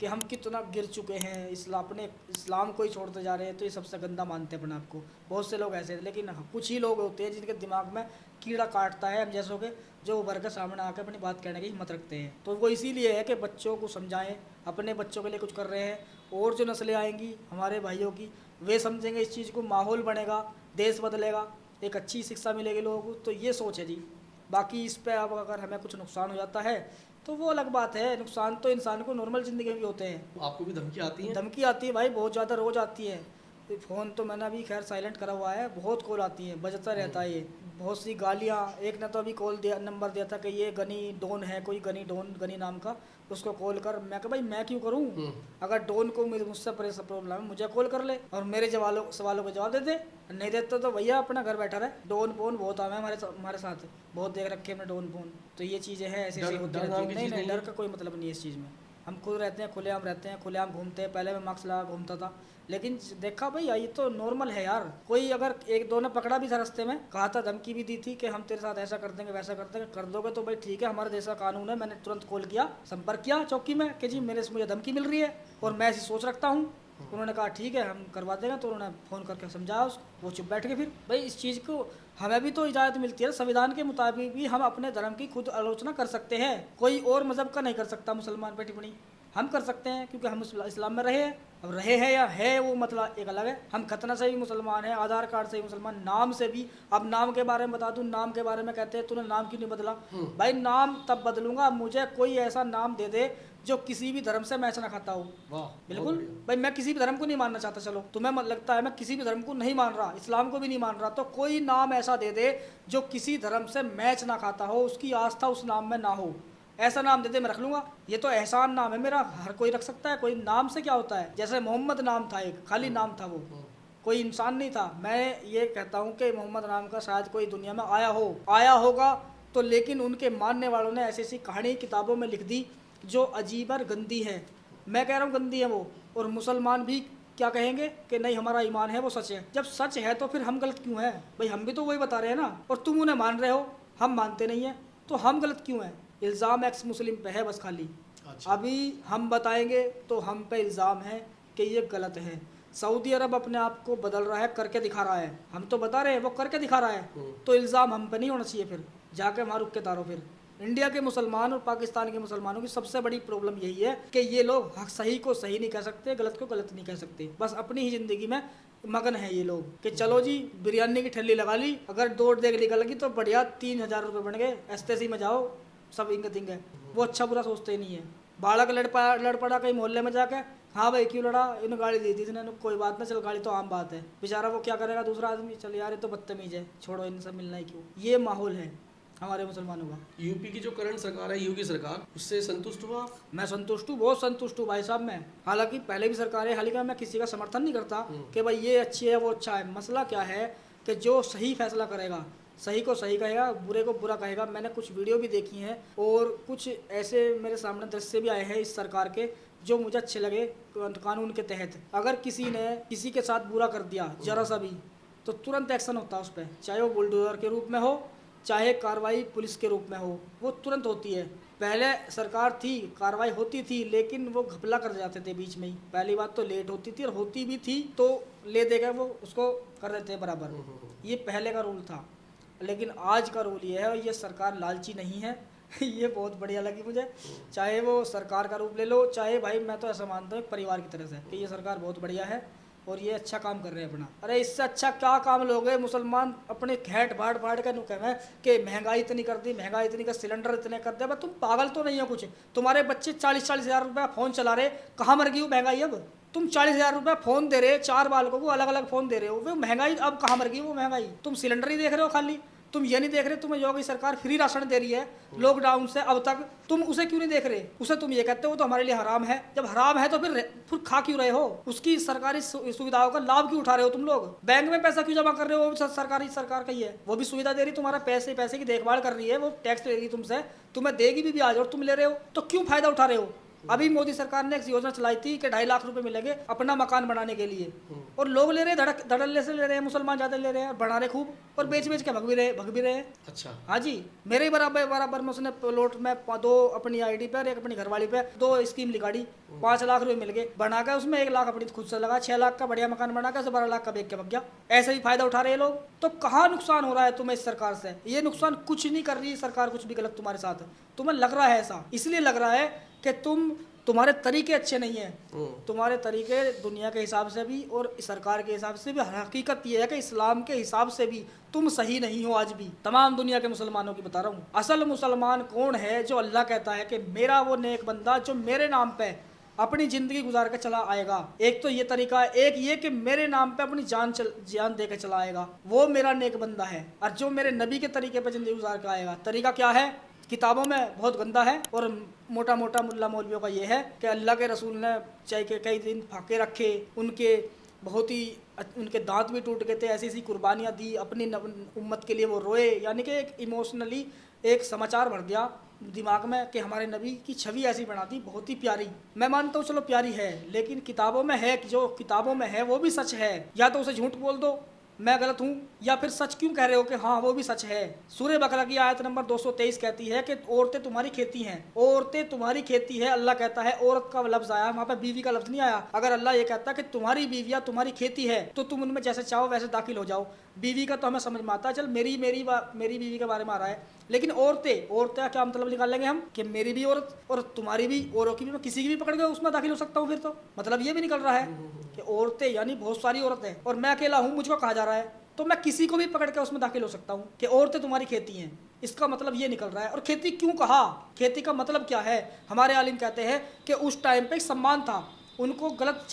कि हम कितना गिर चुके हैं, अपने इस्लाम को ही छोड़ते जा रहे हैं, तो ये सबसे गंदा मानते हैं अपने आप को। बहुत से लोग ऐसे हैं, लेकिन कुछ ही लोग होते हैं जिनके दिमाग में कीड़ा काटता है, हम जैसों के, जो उभर के सामने आकर अपनी बात कहने की हिम्मत रखते हैं। तो वो इसीलिए है कि बच्चों को समझाएं, अपने बच्चों के लिए कुछ कर रहे हैं, और जो नस्लें आएंगी हमारे भाइयों की, वे समझेंगे इस चीज़ को, माहौल बनेगा, देश बदलेगा, एक अच्छी शिक्षा मिलेगी लोगों को। तो ये सोच है जी। बाकी इस पे अब अगर हमें कुछ नुकसान हो जाता है तो वो अलग बात है। नुकसान तो इंसान को नॉर्मल ज़िंदगी में भी होते हैं। आपको भी धमकी आती है? धमकी आती है भाई, बहुत ज़्यादा, रोज़ आती है। फ़ोन तो मैंने अभी खैर साइलेंट करा हुआ है, बहुत कॉल आती है, बजता रहता है ये, बहुत सी गालियाँ। एक ने तो अभी कॉल दिया, नंबर दिया था कि ये गनी डॉन है, कोई गनी डॉन, गनी नाम का, उसको कॉल कर। मैं कहा भाई मैं क्यों करूँ, अगर डॉन को मुझसे प्रॉब्लम है मुझे कॉल कर ले और मेरे सवालों का जवाब दे दे। नहीं देते तो भैया अपना घर बैठा रहे। डॉन फोन बहुत आवे हमारे साथ, बहुत देख रखे हमने डॉन फोन। तो ये चीज़ें हैं, ऐसी ऐसी होती रहती हैं। नहीं, डर का कोई मतलब नहीं है इस चीज़ में। हम खुद रहते हैं, खुलेआम रहते हैं, खुलेआम घूमते हैं। पहले मैं मास्क लगा घूमता था, लेकिन देखा भाई ये तो नॉर्मल है यार। कोई अगर एक दो ने पकड़ा भी था रास्ते में, कहा था, धमकी भी दी थी कि हम तेरे साथ ऐसा कर देंगे वैसा कर देंगे, कर दोगे तो भाई ठीक है, हमारे देश का कानून है। मैंने तुरंत कॉल किया, संपर्क किया चौकी में कि जी मुझे धमकी मिल रही है और मैं ऐसी सोच रखता हूँ। उन्होंने कहा ठीक है हम करवा देंगे। तो उन्होंने फ़ोन करके समझाया उसको, वो चुप बैठ के। फिर भाई इस चीज़ को हमें भी तो इजाज़त मिलती है, संविधान के मुताबिक भी हम अपने धर्म की खुद आलोचना कर सकते हैं। कोई और मज़हब का नहीं कर सकता। मुसलमान पे टिप्पणी हम कर सकते हैं क्योंकि हम इस्लाम में रहे हैं। अब रहे हैं या है वो मतलब एक अलग है। हम खतना से भी मुसलमान हैं, आधार कार्ड से भी मुसलमान, नाम से भी। अब नाम के बारे में बता दूं, नाम के बारे में कहते हैं तूने नाम क्यों नहीं बदला। भाई नाम तब बदलूंगा मुझे कोई ऐसा नाम दे दे जो किसी भी धर्म से मैच ना खाता हो। बिल्कुल भाई, मैं किसी भी धर्म को नहीं मानना चाहता। चलो तुम्हें लगता है मैं किसी भी धर्म को नहीं मान रहा, इस्लाम को भी नहीं मान रहा, तो कोई नाम ऐसा दे दे जो किसी धर्म से मैच ना खाता हो, उसकी आस्था उस नाम में ना हो, ऐसा नाम दे दे, मैं रख लूंगा। ये तो एहसान नाम है मेरा, हर कोई रख सकता है। कोई नाम से क्या होता है, जैसे मोहम्मद नाम था, एक खाली नाम था, वो कोई इंसान नहीं था। मैं ये कहता हूँ कि मोहम्मद नाम का शायद कोई दुनिया में आया होगा तो, लेकिन उनके मानने वालों ने ऐसी ऐसी कहानी किताबों में लिख दी जो अजीब और गंदी है। मैं कह रहा हूँ गंदी है वो, और मुसलमान भी क्या कहेंगे कि नहीं हमारा ईमान है वो सच है। जब सच है तो फिर हम गलत क्यों हैं भाई, हम भी तो वही बता रहे हैं ना, और तुम उन्हें मान रहे हो, हम मानते नहीं हैं, तो हम गलत क्यों हैं। इल्ज़ाम एक्स मुस्लिम पे है बस खाली। अच्छा। अभी हम बताएंगे तो हम पे इल्ज़ाम है कि ये गलत है। सऊदी अरब अपने आप को बदल रहा है, करके दिखा रहा है, हम तो बता रहे हैं वो करके दिखा रहा है, तो इल्ज़ाम हम पे नहीं होना चाहिए। फिर जाके वहाँ रुक के तारो। फिर इंडिया के मुसलमान और पाकिस्तान के मुसलमानों की सबसे बड़ी प्रॉब्लम यही है कि ये लोग सही को सही नहीं कह सकते, गलत को गलत नहीं कह सकते, बस अपनी ही ज़िंदगी में मगन है ये लोग कि चलो जी बिरयानी की ठल्ली लगा ली, अगर 2 डेग निकल गई तो बढ़िया 3000 रुपये बन गए, ऐसे में जाओ सब इंग तिंग है। वो अच्छा बुरा सोचते ही नहीं है। बालक लड़ पड़ा कहीं मोहल्ले में जाके, हाँ भाई क्यों लड़ा, इन्हें गाड़ी दी थी इसने, कोई बात ना, चल गाड़ी तो आम बात है, बेचारा वो क्या करेगा दूसरा आदमी, चल यार ये तो बदतमीज है, छोड़ो इनसे मिलना ही क्यों। ये माहौल है हमारे मुसलमानों का। यूपी की जो करंट सरकार है, यूपी सरकार, उससे संतुष्ट हुआ? मैं संतुष्ट हूँ, बहुत संतुष्ट हूँ भाई साहब। मैं हालांकि पहले भी सरकार है, हालांकि मैं किसी का समर्थन नहीं करता कि भाई ये अच्छी है वो अच्छा है। मसला क्या है कि जो सही फैसला करेगा, सही को सही कहेगा, बुरे को बुरा कहेगा। मैंने कुछ वीडियो भी देखी हैं और कुछ ऐसे मेरे सामने दृश्य भी आए हैं इस सरकार के जो मुझे अच्छे लगे। कानून के तहत अगर किसी ने किसी के साथ बुरा कर दिया जरा सा भी, तो तुरंत एक्शन होता है उस पर, चाहे वो बुलडोजर के रूप में हो, चाहे कार्रवाई पुलिस के रूप में हो, वो तुरंत होती है। पहले सरकार थी, कार्रवाई होती थी, लेकिन वो घपला कर जाते थे बीच में ही। पहली बात तो लेट होती थी, और होती भी थी तो ले देकर वो उसको कर देते बराबर। ये पहले का रूल था, लेकिन आज का रूल ये है, ये सरकार लालची नहीं है। ये बहुत बढ़िया लगी मुझे। चाहे वो सरकार का रूप ले लो, चाहे भाई मैं तो ऐसा मानता हूँ परिवार की तरह से कि ये सरकार बहुत बढ़िया है और ये अच्छा काम कर रहे हैं अपना। अरे इससे अच्छा क्या काम लोगे मुसलमान अपने घेट फाड़ के नुके में कि महंगाई इतनी कर दी, महंगाई इतनी का, सिलेंडर इतने कर दिया। तुम पागल तो नहीं हो कुछ? तुम्हारे बच्चे 40-40 हज़ार रुपये फ़ोन चला रहे, कहाँ मर गई वो महंगाई? अब तुम 40 हज़ार रुपये फ़ोन दे रहे, 4 बालकों को अलग अलग फ़ोन दे रहे हो, वो महंगाई अब कहाँ मर गई वो महंगाई? तुम सिलेंडर ही देख रहे हो खाली, तुम ये नहीं देख रहे तुम्हें योगी सरकार फ्री राशन दे रही है लॉकडाउन से अब तक, तुम उसे क्यों नहीं देख रहे? उसे तुम ये कहते हो तो हमारे लिए हराम है। जब हराम है तो फिर खा क्यों रहे हो? उसकी सरकारी सुविधाओं का लाभ क्यों उठा रहे हो तुम लोग? बैंक में पैसा क्यों जमा कर रहे हो? वो सरकार का ही है, वो भी सुविधा दे रही, तुम्हारा पैसे की देखभाल कर रही है, वो टैक्स ले रही तुमसे, तुम्हें देगी भी ब्याज और तुम ले रहे हो, तो क्यों फायदा उठा रहे हो? अभी मोदी सरकार ने एक योजना चलाई थी कि 2.5 लाख रुपए मिलेंगे अपना मकान बनाने के लिए, और लोग ले रहे हैं, धड़ल्ले से ले रहे हैं, मुसलमान ज्यादा ले रहे हैं, बना रहे खूब, और बेच बेच के भग भी रहे हैं। अच्छा। हाँ जी, मेरे ही बराबर में उसने प्लॉट में 2 अपनी आईडी पे और 1 अपनी घरवाली पे 2 स्कीम निकाली, 5 लाख रुपए मिल गए बना के, उसमें 1 लाख अपनी खुद से लगा, 6 लाख का बढ़िया मकान बना के 12 लाख का बेच के भग गया। ऐसे ही फायदा उठा रहे हैं लोग। तो कहाँ नुकसान हो रहा है तुम्हें इस सरकार से? ये नुकसान कुछ नहीं कर रही सरकार, कुछ भी गलत तुम्हारे साथ है, तुम्हें लग रहा है ऐसा, इसलिए लग रहा है कि तुम्हारे तरीके अच्छे नहीं हैं। तुम्हारे तरीके दुनिया के हिसाब से भी और सरकार के हिसाब से भी, हकीकत ये है कि इस्लाम के हिसाब से भी तुम सही नहीं हो। आज भी तमाम दुनिया के मुसलमानों की बता रहा हूँ, असल मुसलमान कौन है? जो अल्लाह कहता है कि मेरा वो नेक बंदा जो मेरे नाम पे अपनी जिंदगी गुजार के चला आएगा। एक तो ये तरीका है, एक ये कि मेरे नाम पे अपनी जान दे के चला आएगा, वो मेरा नेक बंदा है। और जो मेरे नबी के तरीके पे जिंदगी गुजार के आएगा, तरीका क्या है? किताबों में बहुत गंदा है, और मोटा मोटा मुल्ला मौलवियों का ये है कि अल्लाह के रसूल ने चाहे के कई दिन फाके रखे, उनके दांत भी टूट गए थे, ऐसी ऐसी कुर्बानियाँ दी अपनी उम्मत के लिए, वो रोए। यानी कि एक इमोशनली एक समाचार भर गया दिमाग में कि हमारे नबी की छवि ऐसी बना दी, बहुत ही प्यारी। मैं मानता हूँ चलो प्यारी है, लेकिन किताबों में है, जो किताबों में है वो भी सच है। या तो उसे झूठ बोल दो मैं गलत हूँ, या फिर सच क्यों कह रहे हो कि हाँ वो भी सच है। सूरह बकरा की आयत नंबर 223 कहती है कि औरतें तुम्हारी खेती हैं, औरतें तुम्हारी खेती है। अल्लाह कहता है, औरत का लफ्ज आया, वहाँ पे बीवी का लफ्ज नहीं आया। अगर अल्लाह ये कहता कि तुम्हारी बीवियाँ तुम्हारी खेती है तो तुम उनमें जैसे चाहो वैसे दाखिल हो जाओ। बीवी का तो हमें समझ में आता है, चल मेरी बीवी के बारे में आ रहा है, लेकिन औरतें का क्या मतलब निकाल लेंगे हम कि मेरी भी औरत और तुम्हारी भी, औरों की भी, मैं किसी की भी पकड़ के उसमें दाखिल हो सकता हूँ। फिर तो मतलब ये भी निकल रहा है कि औरतें यानी बहुत सारी औरतें, और मैं अकेला हूँ, मुझको कहा जा रहा है, तो मैं किसी को भी पकड़ के उसमें दाखिल हो सकता हूँ कि औरतें तुम्हारी खेती हैं। इसका मतलब ये निकल रहा है। और खेती क्यों कहा? खेती का मतलब क्या है? हमारे आलिम कहते हैं कि उस टाइम पे एक सम्मान था, उनको गलत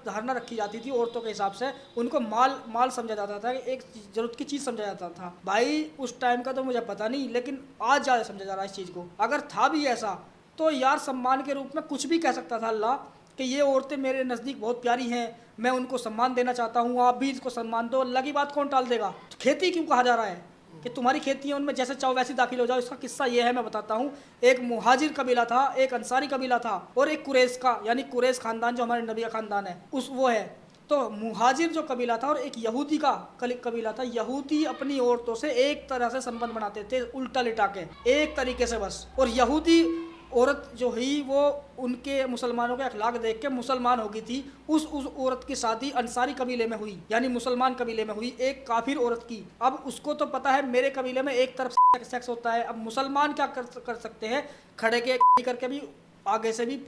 धारणा रखी जाती थी औरतों के हिसाब से, उनको माल समझा जाता था, एक जरूरत की चीज़ समझा जाता था। भाई उस टाइम का तो मुझे पता नहीं, लेकिन आज ज़्यादा समझा जा रहा है इस चीज़ को। अगर था भी ऐसा तो यार सम्मान के रूप में कुछ भी कह सकता था अल्लाह कि ये औरतें मेरे नज़दीक बहुत प्यारी हैं, मैं उनको सम्मान देना चाहता हूँ, आप भी इसको सम्मान दो। अल्लाह की बात कौन टाल देगा? तो खेती क्यों कहा जा रहा है कि तुम्हारी खेती है, उनमें जैसे चाहो वैसे दाखिल हो जाओ? इसका किस्सा ये है, मैं बताता हूँ। एक मुहाजिर कबीला था, एक अंसारी कबीला था, और एक कुरैश का, यानी कुरैश खानदान जो हमारे नबी का खानदान है वो है। तो मुहाजिर जो कबीला था और एक यहूदी का कबीला था। यहूदी अपनी औरतों से एक तरह से संबंध बनाते थे, उल्टा लिटा के, एक तरीके से बस। और यहूदी औरत जो हुई वो उनके मुसलमानों के अखलाक देख के मुसलमान हो गई थी। उस औरत की शादी अंसारी कबीले में हुई, यानी मुसलमान कबीले में हुई, एक काफिर औरत की। अब उसको तो पता है मेरे कबीले में एक तरफ सेक्स होता है, अब मुसलमान क्या कर सकते हैं? खड़े के करके भी, आगे से भी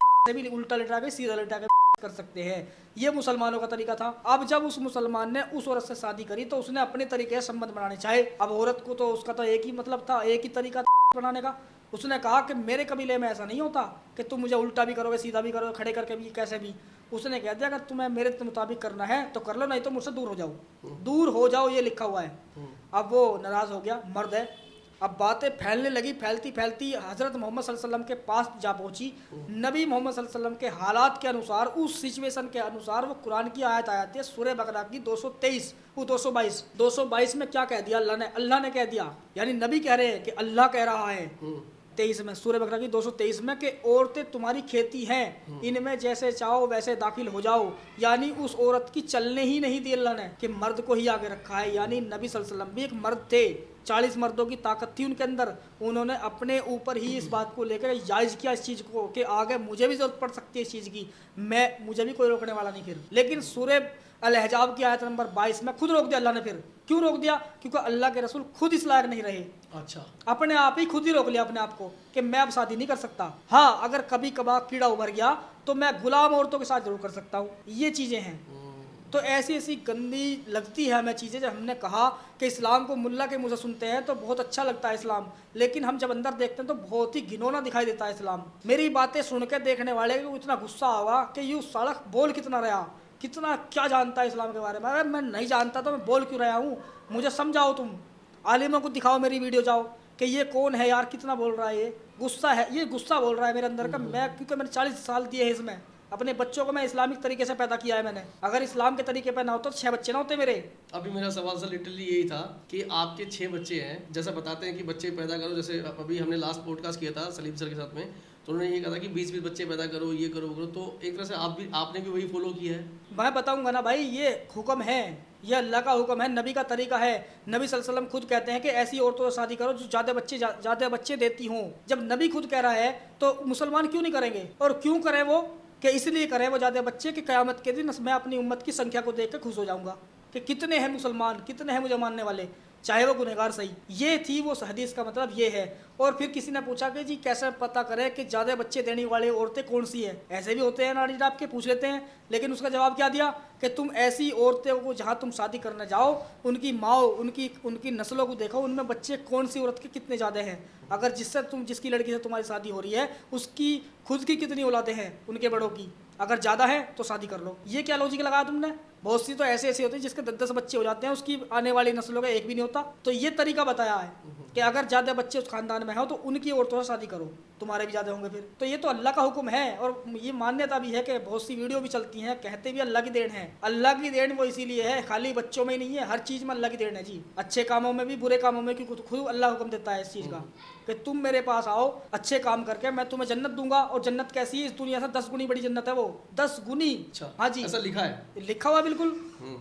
उल्टा लिटा के, सीधा लिटा के कर सकते हैं। ये मुसलमानों का तरीका था। अब जब उस मुसलमान ने उस औरत से शादी करी तो उसने अपने तरीके से संबंध बनाने चाहे। अब औरत को तो उसका तो एक ही मतलब था, एक ही तरीका था बनाने का। उसने कहा कि मेरे कबीले में ऐसा नहीं होता कि तुम मुझे उल्टा भी करोगे, सीधा भी करोगे, खड़े करके भी, कैसे भी। उसने कह दिया अगर तुम्हें मेरे मुताबिक करना है तो कर लो, नहीं तो मुझसे दूर हो जाओ, दूर हो जाओ, ये लिखा हुआ है। अब वो नाराज हो गया, मर्द है। अब बातें फैलने लगी, फैलती फैलती हज़रत मोहम्मद सल्लल्लाहु अलैहि वसल्लम के पास जा पहुंची। नबी मोहम्मद सल्लल्लाहु अलैहि वसल्लम के हालात के अनुसार, उस सिचुएशन के अनुसार वो कुरान की आयत आती है, सूरह बकरा की 222 में क्या कह दिया अल्लाह ने कह दिया, यानी नबी कह रहे हैं कि अल्लाह कह रहा है 23 में, सूरह बकरा की 223 में, कि औरतें तुम्हारी खेती हैं, इनमें जैसे चाहो वैसे दाखिल हो जाओ। यानी उस औरत की चलने ही नहीं दी अल्लाह ने, कि मर्द को ही आगे रखा है। यानी नबी सल्लल्लाहु अलैहि वसल्लम भी एक मर्द थे, 40 मर्दों की ताकत थी उनके अंदर। उन्होंने अपने ऊपर ही इस बात को लेकर जायज़ किया इस चीज़ को कि आगे मुझे भी ज़रूरत पड़ सकती है इस चीज़ की, मुझे भी कोई रोकने वाला नहीं फिर। लेकिन सूरह अल-अहज़ाब की आयत नंबर 22 में खुद रोक दिया अल्लाह ने। फिर क्यों रोक दिया? क्योंकि अल्लाह के रसूल खुद इस लायक नहीं रहे। अच्छा, अपने आप ही खुद ही रोक लिया अपने आप को कि मैं अब शादी नहीं कर सकता। हाँ, अगर कभी कभार कीड़ा उभर गया तो मैं गुलाम औरतों के साथ जरूर कर सकता हूँ। ये चीज़ें हैं। तो ऐसी ऐसी गंदी लगती है हमें चीज़ें। जब हमने कहा कि इस्लाम को मुल्ला के मुँह से सुनते हैं तो बहुत अच्छा लगता है इस्लाम, लेकिन हम जब अंदर देखते हैं तो बहुत ही घिनौना दिखाई देता है इस्लाम। मेरी बातें सुन के देखने वाले को इतना गुस्सा होगा कि यूँ साला बोल कितना रहा, कितना क्या जानता है इस्लाम के बारे में। अरे मैं नहीं जानता तो मैं बोल क्यों रहा हूँ? मुझे समझाओ, तुम आलिमों को दिखाओ मेरी वीडियो जाओ कि ये कौन है यार, कितना बोल रहा है, ये गुस्सा है, ये गुस्सा बोल रहा है मेरे अंदर का। मैं क्योंकि मैंने 40 साल दिए हैं इसमें, अपने बच्चों को मैं इस्लामिक तरीके से पैदा किया है मैंने। अगर इस्लाम के तरीके पे ना होता तो 6 बच्चे ना होते मेरे। अभी मेरा सवाल सर लिटरली यही था कि आपके 6 बच्चे हैं, जैसा बताते हैं कि बच्चे पैदा करो, जैसे अभी हमने लास्ट पॉडकास्ट किया था सलीम सर के साथ में, तो उन्होंने ये कहा था कि 20-20 बच्चे पैदा करो, ये करो वो करो, तो एक तरह से आपने भी वही फॉलो किया है। मैं बताऊंगा ना भाई, ये हुक्म है, ये अल्लाह का हुक्म है, नबी का तरीका है। नबी सल्लल्लाहु अलैहि वसल्लम खुद कहते हैं कि ऐसी औरतों से शादी करो जो ज़्यादा बच्चे देती हों। जब नबी खुद कह रहा है तो मुसलमान क्यों नहीं करेंगे? और क्यों करें वो? कि इसलिए करें वो ज़्यादा बच्चे कि क़यामत के दिन मैं अपनी उम्मत की संख्या को देख कर खुश हो जाऊंगा कि कितने हैं मुसलमान, कितने हैं मुझे मानने वाले, चाहे वो गुनहगार सही। ये थी वो हदीस का मतलब ये है। और फिर किसी ने पूछा कि जी कैसे पता करें कि ज़्यादा बच्चे देने वाले औरतें कौन सी है? ऐसे भी होते हैं नारी आपके, पूछ लेते हैं। लेकिन उसका जवाब क्या दिया कि तुम ऐसी औरतें को जहाँ तुम शादी करने जाओ, उनकी माँ, उनकी नस्लों को देखो, उनमें बच्चे कौन सी औरत के कितने ज़्यादा हैं। अगर जिसकी लड़की से तुम्हारी शादी हो रही है उसकी खुद की कितनी औलादें हैं उनके बड़ों की, अगर ज़्यादा है तो शादी कर लो। ये क्या लॉजिक लगाया तुमने? बहुत सी तो ऐसे होते हैं जिसके 10-10 बच्चे हो जाते हैं, उसकी आने वाली नस्लों का एक भी नहीं होता। तो ये तरीका बताया है कि अगर ज़्यादा बच्चे उस खानदान में हो तो उनकी औरतों से शादी करो, तुम्हारे भी ज़्यादा होंगे फिर। तो ये तो अल्लाह का हुक्म है और ये मान्यता भी है कि बहुत सी वीडियो भी चलती हैं, कहते भी अल्लाह की देन है। अल्लाह की देन वो इसीलिए है, खाली बच्चों में ही नहीं है, हर चीज़ में अल्लाह की देन है जी। अच्छे कामों में भी, बुरे कामों में, क्योंकि खुद अल्लाह हुक्म देता है इस चीज़ का कि तुम मेरे पास आओ अच्छे काम करके, मैं तुम्हें जन्नत दूंगा। और जन्नत कैसी है? इस दुनिया से 10 गुनी बड़ी जन्नत है वो, 10 गुनी। अच्छा, हाँ जी, ऐसा लिखा है, लिखा हुआ बिल्कुल।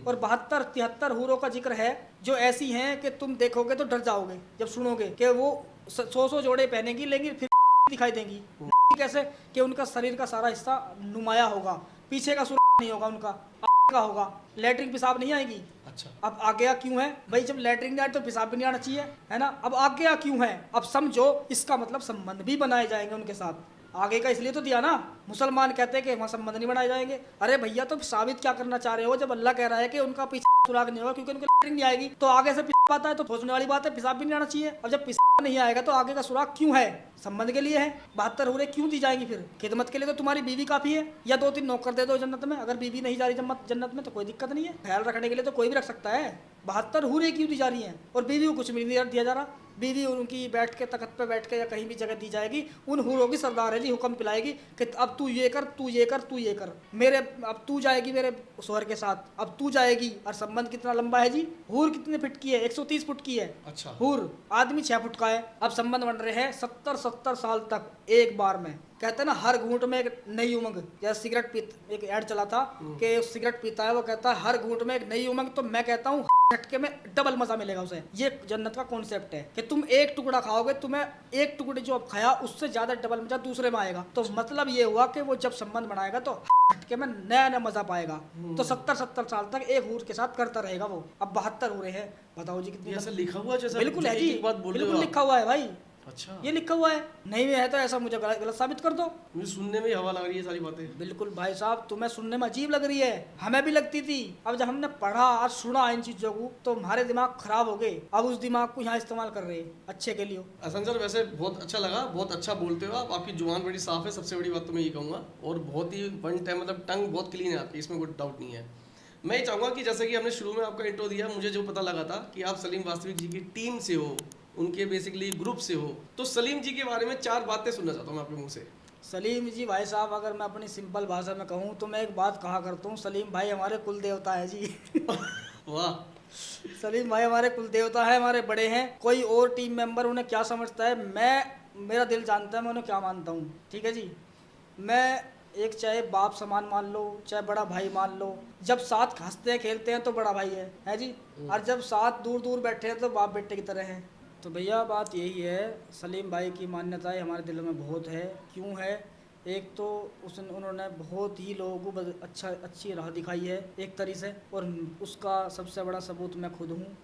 और 72-73 हूरों का जिक्र है जो ऐसी हैं कि तुम देखोगे तो डर जाओगे जब सुनोगे कि वो 100 जोड़े पहनेंगी लेकिन फिर दिखाई देंगी। कैसे? कि उनका शरीर का सारा हिस्सा नुमाया होगा, पीछे का सुराख नहीं होगा, उनका का होगा, लैट्रिन पेशाब नहीं आएगी। अच्छा, अब आ गया क्यों है भाई? जब लैट्रिन नहीं आए तो पेशाब भी नहीं आना चाहिए, है ना? अब आ गया क्यों है? अब समझो, इसका मतलब संबंध भी बनाए जाएंगे उनके साथ। आगे का इसलिए तो दिया ना, मुसलमान कहते हैं कि वहाँ संबंध नहीं बनाए जाएंगे। अरे भैया, तो साबित क्या करना चाह रहे हो? जब अल्लाह कह रहा है कि उनका पीछे सुराग नहीं होगा क्योंकि उनकी लैट्रिन नहीं आएगी, तो आगे से पेशाब आता है तो सोचने वाली बात है, पेशाब भी नहीं आना चाहिए। अब जब पेशाब नहीं आएगा तो आगे का सुराग क्यों है? संबंध के लिए है। 72 हूरें क्यों दी जाएंगी फिर? खिदमत के लिए तो तुम्हारी बीवी काफी है, या 2-3 नौकर दे दो जन्नत में। अगर बीवी नहीं जा रही जन्नत में तो कोई दिक्कत नहीं है, ख्याल रखने के लिए तो कोई भी रख सकता है। 72 हूरें क्यों दी जा रही हैं? और बीवी को कुछ भी नहीं दिया जा रहा। बीवी उनकी बैठ के तख्त पे बैठ के या कहीं भी जगह दी जाएगी, उन हूरों की सरदार है जी, हुक्म पिलाएगी कि अब तू ये कर, तू ये कर, तू ये कर, मेरे अब तू जाएगी मेरे शोहर के साथ, अब तू जाएगी। और संबंध कितना लंबा है जी? हूर कितने फुट की है? 130 फुट की है। अच्छा, हूर आदमी 6 फुट का है। अब संबंध बन रहे हैं 70-70 साल तक एक बार में। कहते हैं ना, हर घूंट में एक नई उमंग। जैसे सिगरेट पीता, एक ऐड चला था कि सिगरेट पीता है, वो कहता है हर घूंट में एक नई उमंग। तो मैं कहता हूँ झटके में डबल मजा मिलेगा उसे। ये जन्नत का कॉन्सेप्ट है कि तुम एक टुकड़ा खाओगे, तुम्हें एक टुकड़े जो अब खाया उससे ज्यादा डबल मजा दूसरे में आएगा। तो मतलब ये हुआ कि वो जब संबंध बनाएगा तो झटके में नया नया मजा पाएगा। तो 70-70 साल तक एक हूर के साथ करता रहेगा वो। अब 72 हूरें हैं, बताओ जी कितनी। ऐसा लिखा हुआ जैसा बिल्कुल है जी, बिल्कुल लिखा हुआ है भाई। अच्छा, ये लिखा हुआ है, नहीं है तो ऐसा मुझे गलत साबित कर दो। मुझे सुनने में हवा लग रही है सारी बातें। बिल्कुल भाई साहब, तुम्हें सुनने में अजीब लग रही है, हमें भी लगती थी। अब जब हमने पढ़ा और सुना इन चीजों को तो हमारे दिमाग खराब हो गए। अब उस दिमाग को यहाँ इस्तेमाल कर रहे हैं अच्छे के लिए। हसन सर, वैसे बहुत अच्छा लगा, बहुत अच्छा बोलते हो आप, आपकी जुबान बड़ी साफ है, सबसे बड़ी बात तो मैं ये कहूँगा। और बहुत ही वन टाइम, मतलब टंग बहुत क्लीन है आपकी, इसमें कोई डाउट नहीं है। मैं ये चाहूँगा कि जैसे कि हमने शुरू में आपका इंट्रो दिया, मुझे जो पता लगा था कि आप सलीम वास्तविक जी की टीम से हो, उनके बेसिकली ग्रुप से हो, तो सलीम जी के बारे में 4 बातें सुनना चाहता हूँ मैं आपके मुंह से। सलीम जी भाई साहब, अगर मैं अपनी सिंपल भाषा में कहूँ तो मैं एक बात कहा करता हूँ, सलीम भाई हमारे कुल देवता है जी। वाह, सलीम भाई हमारे कुल देवता है, हमारे बड़े हैं। कोई और टीम मेंबर उन्हें क्या समझता है, मेरा दिल जानता है मैं उन्हें क्या मानता हूँ। ठीक है जी, मैं एक चाहे बाप समान मान लो, चाहे बड़ा भाई मान लो, जब साथ हंसते हैं खेलते हैं तो बड़ा भाई है जी। और जब साथ दूर दूर बैठे हैं तो बाप बेटे की तरह हैं। तो भैया बात यही है, सलीम भाई की मान्यताएं हमारे दिलों में बहुत है। क्यों है? एक तो उन्होंने बहुत ही लोगों को अच्छी राह दिखाई है एक तरीके से, और उसका सबसे बड़ा सबूत मैं खुद हूँ।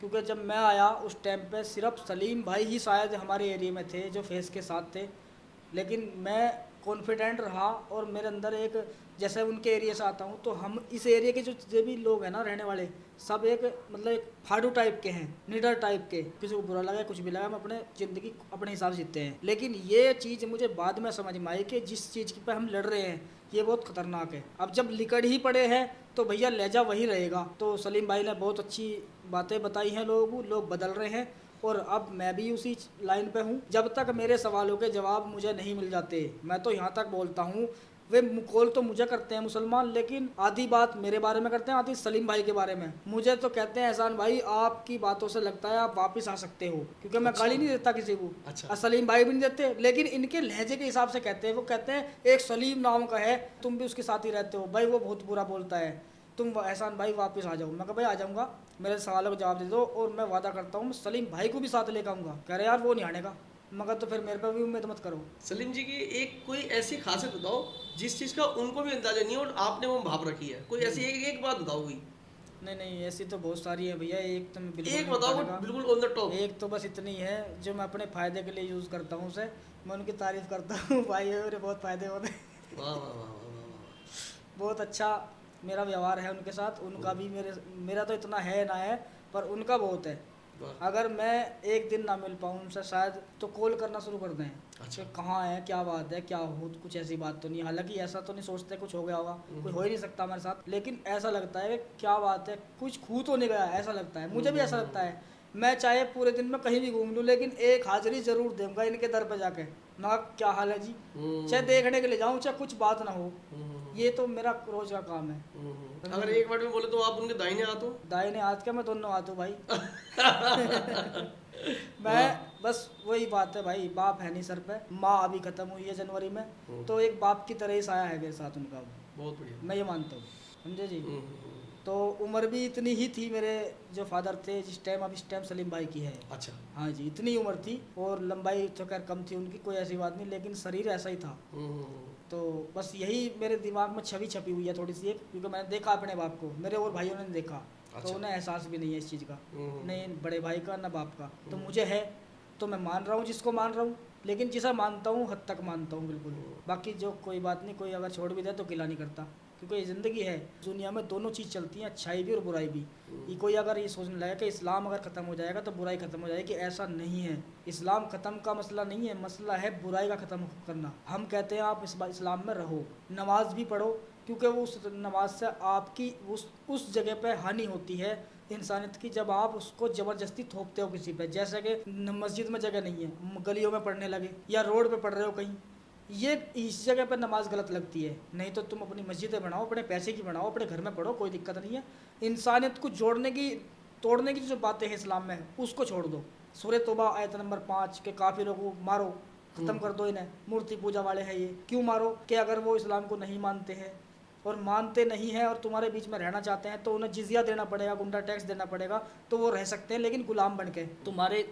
क्योंकि जब मैं आया उस टाइम पे सिर्फ सलीम भाई ही शायद हमारे एरिया में थे जो फेस के साथ थे, लेकिन मैं कॉन्फिडेंट रहा और मेरे अंदर एक, जैसे उनके एरिया से आता हूँ तो हम इस एरिया के जो भी लोग हैं ना रहने वाले, सब एक मतलब एक फाड़ू टाइप के हैं, निडर टाइप के। किसी को बुरा लगा कुछ भी लगा, हम अपने ज़िंदगी अपने हिसाब से जीते हैं। लेकिन ये चीज़ मुझे बाद में समझ में आई कि जिस चीज़ पर हम लड़ रहे हैं ये बहुत ख़तरनाक है। अब जब लिकड़ ही पड़े हैं तो भैया लहजा वही रहेगा। तो सलीम भाई ने बहुत अच्छी बातें बताई हैं लोगों को, लोग बदल रहे हैं और अब मैं भी उसी लाइन पे हूँ। जब तक मेरे सवालों के जवाब मुझे नहीं मिल जाते, मैं तो यहाँ तक बोलता हूँ, वे कॉल तो मुझे करते हैं मुसलमान, लेकिन आधी बात मेरे बारे में करते हैं, आधी सलीम भाई के बारे में। मुझे तो कहते हैं एहसान भाई आपकी बातों से लगता है आप वापस आ सकते हो, क्योंकि मैं अच्छा। गाली नहीं देता किसी को। अच्छा। और सलीम भाई भी नहीं देते, लेकिन इनके लहजे के हिसाब से कहते हैं। वो कहते हैं एक सलीम नाम का है, तुम भी उसके साथ ही रहते हो भाई, वो बहुत बुरा बोलता है, तुम एहसान भाई वापस आ जाओ। मैं कहा भाई आ जाऊँगा, मेरे सवालों का जवाब दे दो और मैं वादा करता हूँ मैं सलीम भाई को भी साथ लेकर आऊँगा। कह रहे यार वो नहीं आने का। मगर तो फिर मेरे पे भी उम्मीद मत करो। सलीम जी की एक कोई ऐसी खासियत बताओ जिस चीज़ का उनको भी अंदाजा नहीं है और आपने वो भाप रखी है, कोई ऐसी एक बात बताओ कोई। नहीं नहीं, ऐसी तो बहुत सारी है भैया, एक तो मैं बिल्कुल एक नहीं बताओ बताने का। बिल्कुल ऑन द टॉप। एक तो बस इतनी है जो मैं अपने फ़ायदे के लिए यूज़ करता हूँ उसे, मैं उनकी तारीफ़ करता हूँ भाई मेरे बहुत फ़ायदे होते हैं। वाह वाह वाह वाह वाह वाह। बहुत अच्छा मेरा व्यवहार है उनके साथ, उनका भी मेरा तो इतना है ना है, पर उनका बहुत है। वाह। अगर मैं एक दिन ना मिल पाऊँ उनसे शायद तो कॉल करना शुरू कर दें। अच्छा। कि कहाँ है, क्या बात है, क्या हो, कुछ ऐसी बात तो नहीं। हालांकि ऐसा तो नहीं सोचते कुछ हो गया होगा, कोई हो ही नहीं सकता हमारे साथ, लेकिन ऐसा लगता है कि क्या बात है, कुछ खू तो नहीं गया, ऐसा लगता है। मुझे भी ऐसा लगता है। मैं चाहे पूरे दिन में कहीं भी घूम लूँ, लेकिन एक हाजिरी ज़रूर दूंगा इनके दर पे जाके। ना क्या हाल है जी, चाहे देखने के लिए जाऊँ, चाहे कुछ बात ना हो, ये तो मेरा रोज का काम है। अगर एक वर्ड में बोले तो आप उनके दाहिने हाथ हो। दाहिने हाथ का मैं दोनों हाथ हूँ भाई। मैं बस वही बात है भाई, बाप है नहीं सर पे, माँ अभी खत्म हुई है जनवरी में, तो एक बाप की तरह ही साया है मेरे साथ उनका। बहुत बढ़िया। मैं ये मानता हूँ, समझे जी। तो उम्र भी इतनी ही थी मेरे जो फादर थे जिस टाइम, अब इस टाइम सलीम भाई की है। अच्छा। हाँ जी, इतनी उम्र थी, और लंबाई तो खैर कम थी उनकी, कोई ऐसी बात नहीं, लेकिन शरीर ऐसा ही था। तो बस यही मेरे दिमाग में छवि छपी हुई है थोड़ी सी एक, क्योंकि मैंने देखा अपने बाप को, मेरे और भाइयों ने देखा। अच्छा। तो उन्हें एहसास भी नहीं है इस चीज़ का, नहीं बड़े भाई का ना बाप का। तो मुझे है, तो मैं मान रहा हूँ जिसको मान रहा हूँ, लेकिन जिसे मानता हूँ हद तक मानता हूँ बिल्कुल। बाकी जो कोई बात नहीं, कोई अगर छोड़ भी दे तो गिला नहीं करता, क्योंकि ये ज़िंदगी है, दुनिया में दोनों चीज़ चलती हैं, अच्छाई भी और बुराई भी। ये कोई अगर ये सोचने लगा कि इस्लाम अगर ख़त्म हो जाएगा तो बुराई ख़त्म हो जाएगी, ऐसा नहीं है। इस्लाम ख़त्म का मसला नहीं है, मसला है बुराई का ख़त्म करना। हम कहते हैं आप इस्लाम में रहो, नमाज भी पढ़ो, क्योंकि वो उस नमाज से आपकी उस जगह पे हानि होती है इंसानियत की, जब आप उसको ज़बरदस्ती थोपते हो किसी पे। जैसे कि मस्जिद में जगह नहीं है, गलियों में पढ़ने लगे या रोड पे पढ़ रहे हो कहीं, ये इस जगह पर नमाज गलत लगती है। नहीं तो तुम अपनी मस्जिदें बनाओ, अपने पैसे की बनाओ, अपने घर में पढ़ो, कोई दिक्कत नहीं है। इंसानियत को जोड़ने की, तोड़ने की जो बातें हैं इस्लाम में, उसको छोड़ दो। सूरह तौबा आयत नंबर 5 के काफिरों को मारो, ख़त्म कर दो इन्हें, मूर्ति पूजा वाले हैं ये। क्यों मारो? कि अगर वो इस्लाम को नहीं मानते हैं और मानते नहीं हैं और तुम्हारे बीच में रहना चाहते हैं, तो उन्हें जिजिया देना पड़ेगा, गुंडा टैक्स देना पड़ेगा, तो वो रह सकते हैं, लेकिन गुलाम बन के।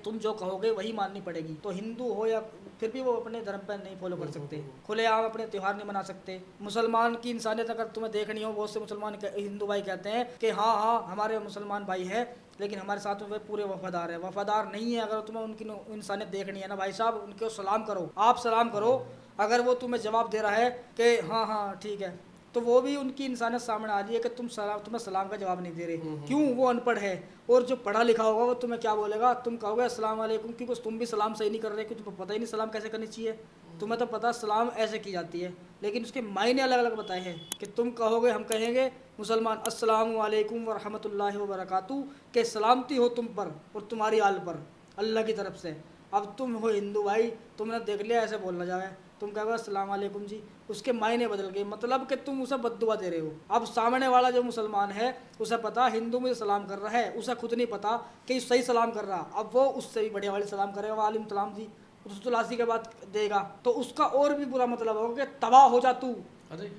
तुम जो कहोगे वही माननी पड़ेगी। तो हिंदू हो या फिर भी वो अपने धर्म पर नहीं फॉलो कर सकते, खुलेआम अपने त्यौहार नहीं मना सकते। मुसलमान की इंसानियत अगर तुम्हें देखनी हो, बहुत से मुसलमान हिंदू भाई कहते हैं कि हाँ हाँ हमारे मुसलमान भाई है, लेकिन हमारे साथ में वे पूरे वफादार है। वफादार नहीं है। अगर तुम्हें उनकी इंसानियत देखनी है ना भाई साहब, उनको सलाम करो, आप सलाम करो। अगर वो तुम्हें जवाब दे रहा है कि हाँ हाँ ठीक है, तो वो भी उनकी इंसानियत सामने आ रही है कि तुम्हें सलाम का जवाब नहीं दे रहे। क्यों? वो अनपढ़ है। और जो पढ़ा लिखा होगा वो तुम्हें क्या बोलेगा? तुम कहोगे अस्सलाम वालेकुम, क्योंकि तुम भी सलाम सही नहीं कर रहे, क्योंकि तुम्हें पता ही नहीं सलाम कैसे करनी चाहिए। तुम्हें तो पता सलाम ऐसे की जाती है, लेकिन उसके मायने अलग अलग बताए हैं। कि तुम कहोगे, हम कहेंगे मुसलमान अस्सलामु अलैकुम व रहमतुल्लाहि व बरकातहू, के सलामती हो तुम पर और तुम्हारी आल पर अल्लाह की तरफ से। अब तुम हो हिंदू भाई, तुमने देख लिया ऐसे बोलना जाए, तुम कहोगे अस्सलाम वालेकुम जी, उसके मायने बदल गए, मतलब कि तुम उसे बद्दुआ दे रहे हो। अब सामने वाला जो मुसलमान है उसे पता हिंदू मुझे सलाम कर रहा है, उसे खुद नहीं पता कि सही सलाम कर रहा। अब वो उससे भी बढ़िया वाली सलाम करेगा, वालेकुम सलाम जी, तुलासी के बाद देगा, तो उसका और भी बुरा मतलब होगा कि तबाह हो जा तू,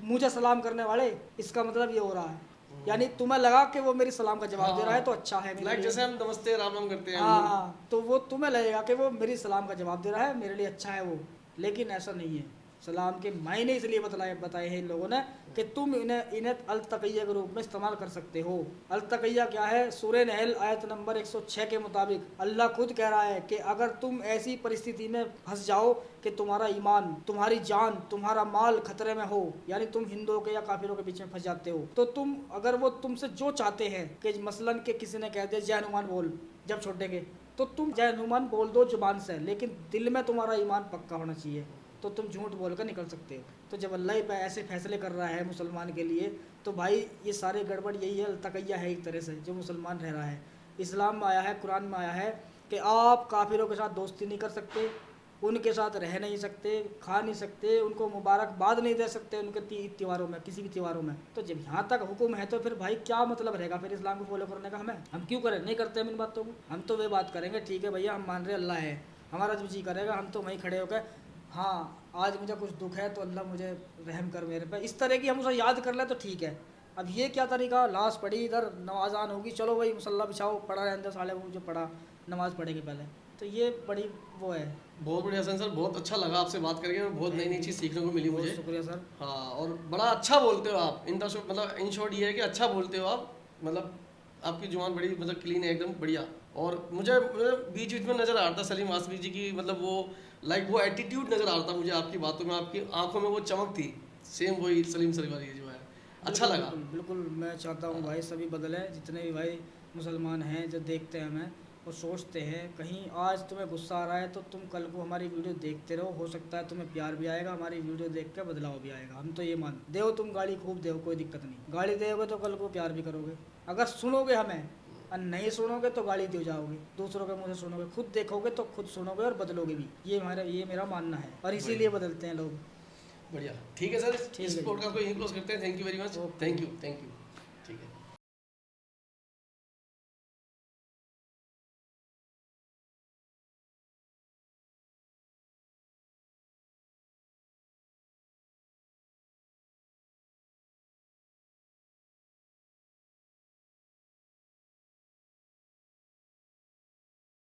मुझे सलाम करने वाले। इसका मतलब ये हो रहा है, यानी तुम्हें लगा कि वो मेरी सलाम का जवाब दे रहा है तो अच्छा है मेरे लिए। जैसे हम नमस्ते राम राम करते हैं। हाँ, तो वो तुम्हें लगेगा कि वो मेरी सलाम का जवाब दे रहा है, मेरे लिए अच्छा है वो, लेकिन ऐसा नहीं है। सलाम के मायने इसलिए बताए हैं इन लोगों ने कि तुम इन्हें अल-तक़िया के रूप में इस्तेमाल कर सकते हो। अल-तक़िया क्या है? सूरह नहल आयत नंबर 106 के मुताबिक अल्लाह खुद कह रहा है कि अगर तुम ऐसी परिस्थिति में फंस जाओ कि तुम्हारा ईमान, तुम्हारी जान, तुम्हारा माल खतरे में हो, यानी तुम हिंदुओं के या काफिरों के बीच में फंस जाते हो, तो तुम अगर वो तुमसे जो चाहते हैं कि मसलन के किसी ने कह दिया जय हनुमान बोल जब छोटेंगे, तो तुम जय हनुमान बोल दो जुबान से, लेकिन दिल में तुम्हारा ईमान पक्का होना चाहिए, तो तुम झूठ बोलकर निकल सकते हो। तो जब अल्लाह ही ऐसे फैसले कर रहा है मुसलमान के लिए, तो भाई ये सारे गड़बड़ यही है, अल-तक़िया है एक तरह से जो मुसलमान रह रहा है। इस्लाम में आया है, कुरान में आया है कि आप काफिरों के साथ दोस्ती नहीं कर सकते, उनके साथ रह नहीं सकते, खा नहीं सकते, उनको मुबारकबाद नहीं दे सकते उनके त्योहारों में, किसी भी त्योहारों में। तो जब यहाँ तक हुक्म है तो फिर भाई क्या मतलब रहेगा फिर इस्लाम को फॉलो करने का? हम क्यों करें? नहीं करते हम इन बातों को। हम तो वे बात करेंगे, ठीक है भैया हम मान रहे अल्लाह है, हमारा जो जी करेगा हम तो वहीं खड़े होकर, हाँ आज मुझे कुछ दुख है तो अल्लाह मुझे रहम कर मेरे पे, इस तरह की हम उसे याद कर लें तो ठीक है। अब ये क्या तरीका, लाश पड़ी इधर, नमाज़ान होगी, चलो भाई मुसल्ला बिछाओ, पढ़ा रहे अंदर साले, वो जो पढ़ा नमाज़ पढ़ेगी पहले, तो ये बड़ी वो है। बहुत बढ़िया हसन सर, बहुत अच्छा लगा आपसे बात करके, बहुत नई नई चीज़ सीखने को मिली बहुत मुझे। शुक्रिया सर। हाँ, और बड़ा अच्छा बोलते हो आप, इन द शॉर्ट, मतलब इन शॉर्ट ये है कि अच्छा बोलते हो आप, मतलब आपकी जुबान बड़ी मतलब क्लीन है एकदम बढ़िया। और मुझे बीच बीच में नज़र आ रहा था सलीम आसमी जी की, मतलब वो लाइक वो एटीट्यूड नज़र आ रहा था मुझे आपकी बातों में, आपकी आंखों में वो चमक थी, सेम वही सलीम सर वाली जो है, अच्छा लगा। बिल्कुल बिल्कुल, मैं चाहता हूँ भाई सभी बदले, जितने भी भाई मुसलमान हैं जो देखते हैं हमें और सोचते हैं, कहीं आज तुम्हें गुस्सा आ रहा है तो तुम कल को हमारी वीडियो देखते रहो, हो सकता है तुम्हें प्यार भी आएगा, हमारी वीडियो देख के बदलाव भी आएगा। हम तो ये मान दो, तुम गाली खूब दो, कोई दिक्कत नहीं, गाली दोगे तो कल को प्यार भी करोगे। अगर सुनोगे हमें और नहीं सुनोगे तो गाली दे जाओगे, दूसरों के मुँह से सुनोगे, खुद देखोगे तो खुद सुनोगे और बदलोगे भी, ये मेरा मानना है, और इसीलिए बदलते हैं लोग। बढ़िया, ठीक है सर, ठीक इस है जी। पॉडकास्ट को यहीं क्लोज करते हैं। Thank you very much, okay. Thank you, ठीक है।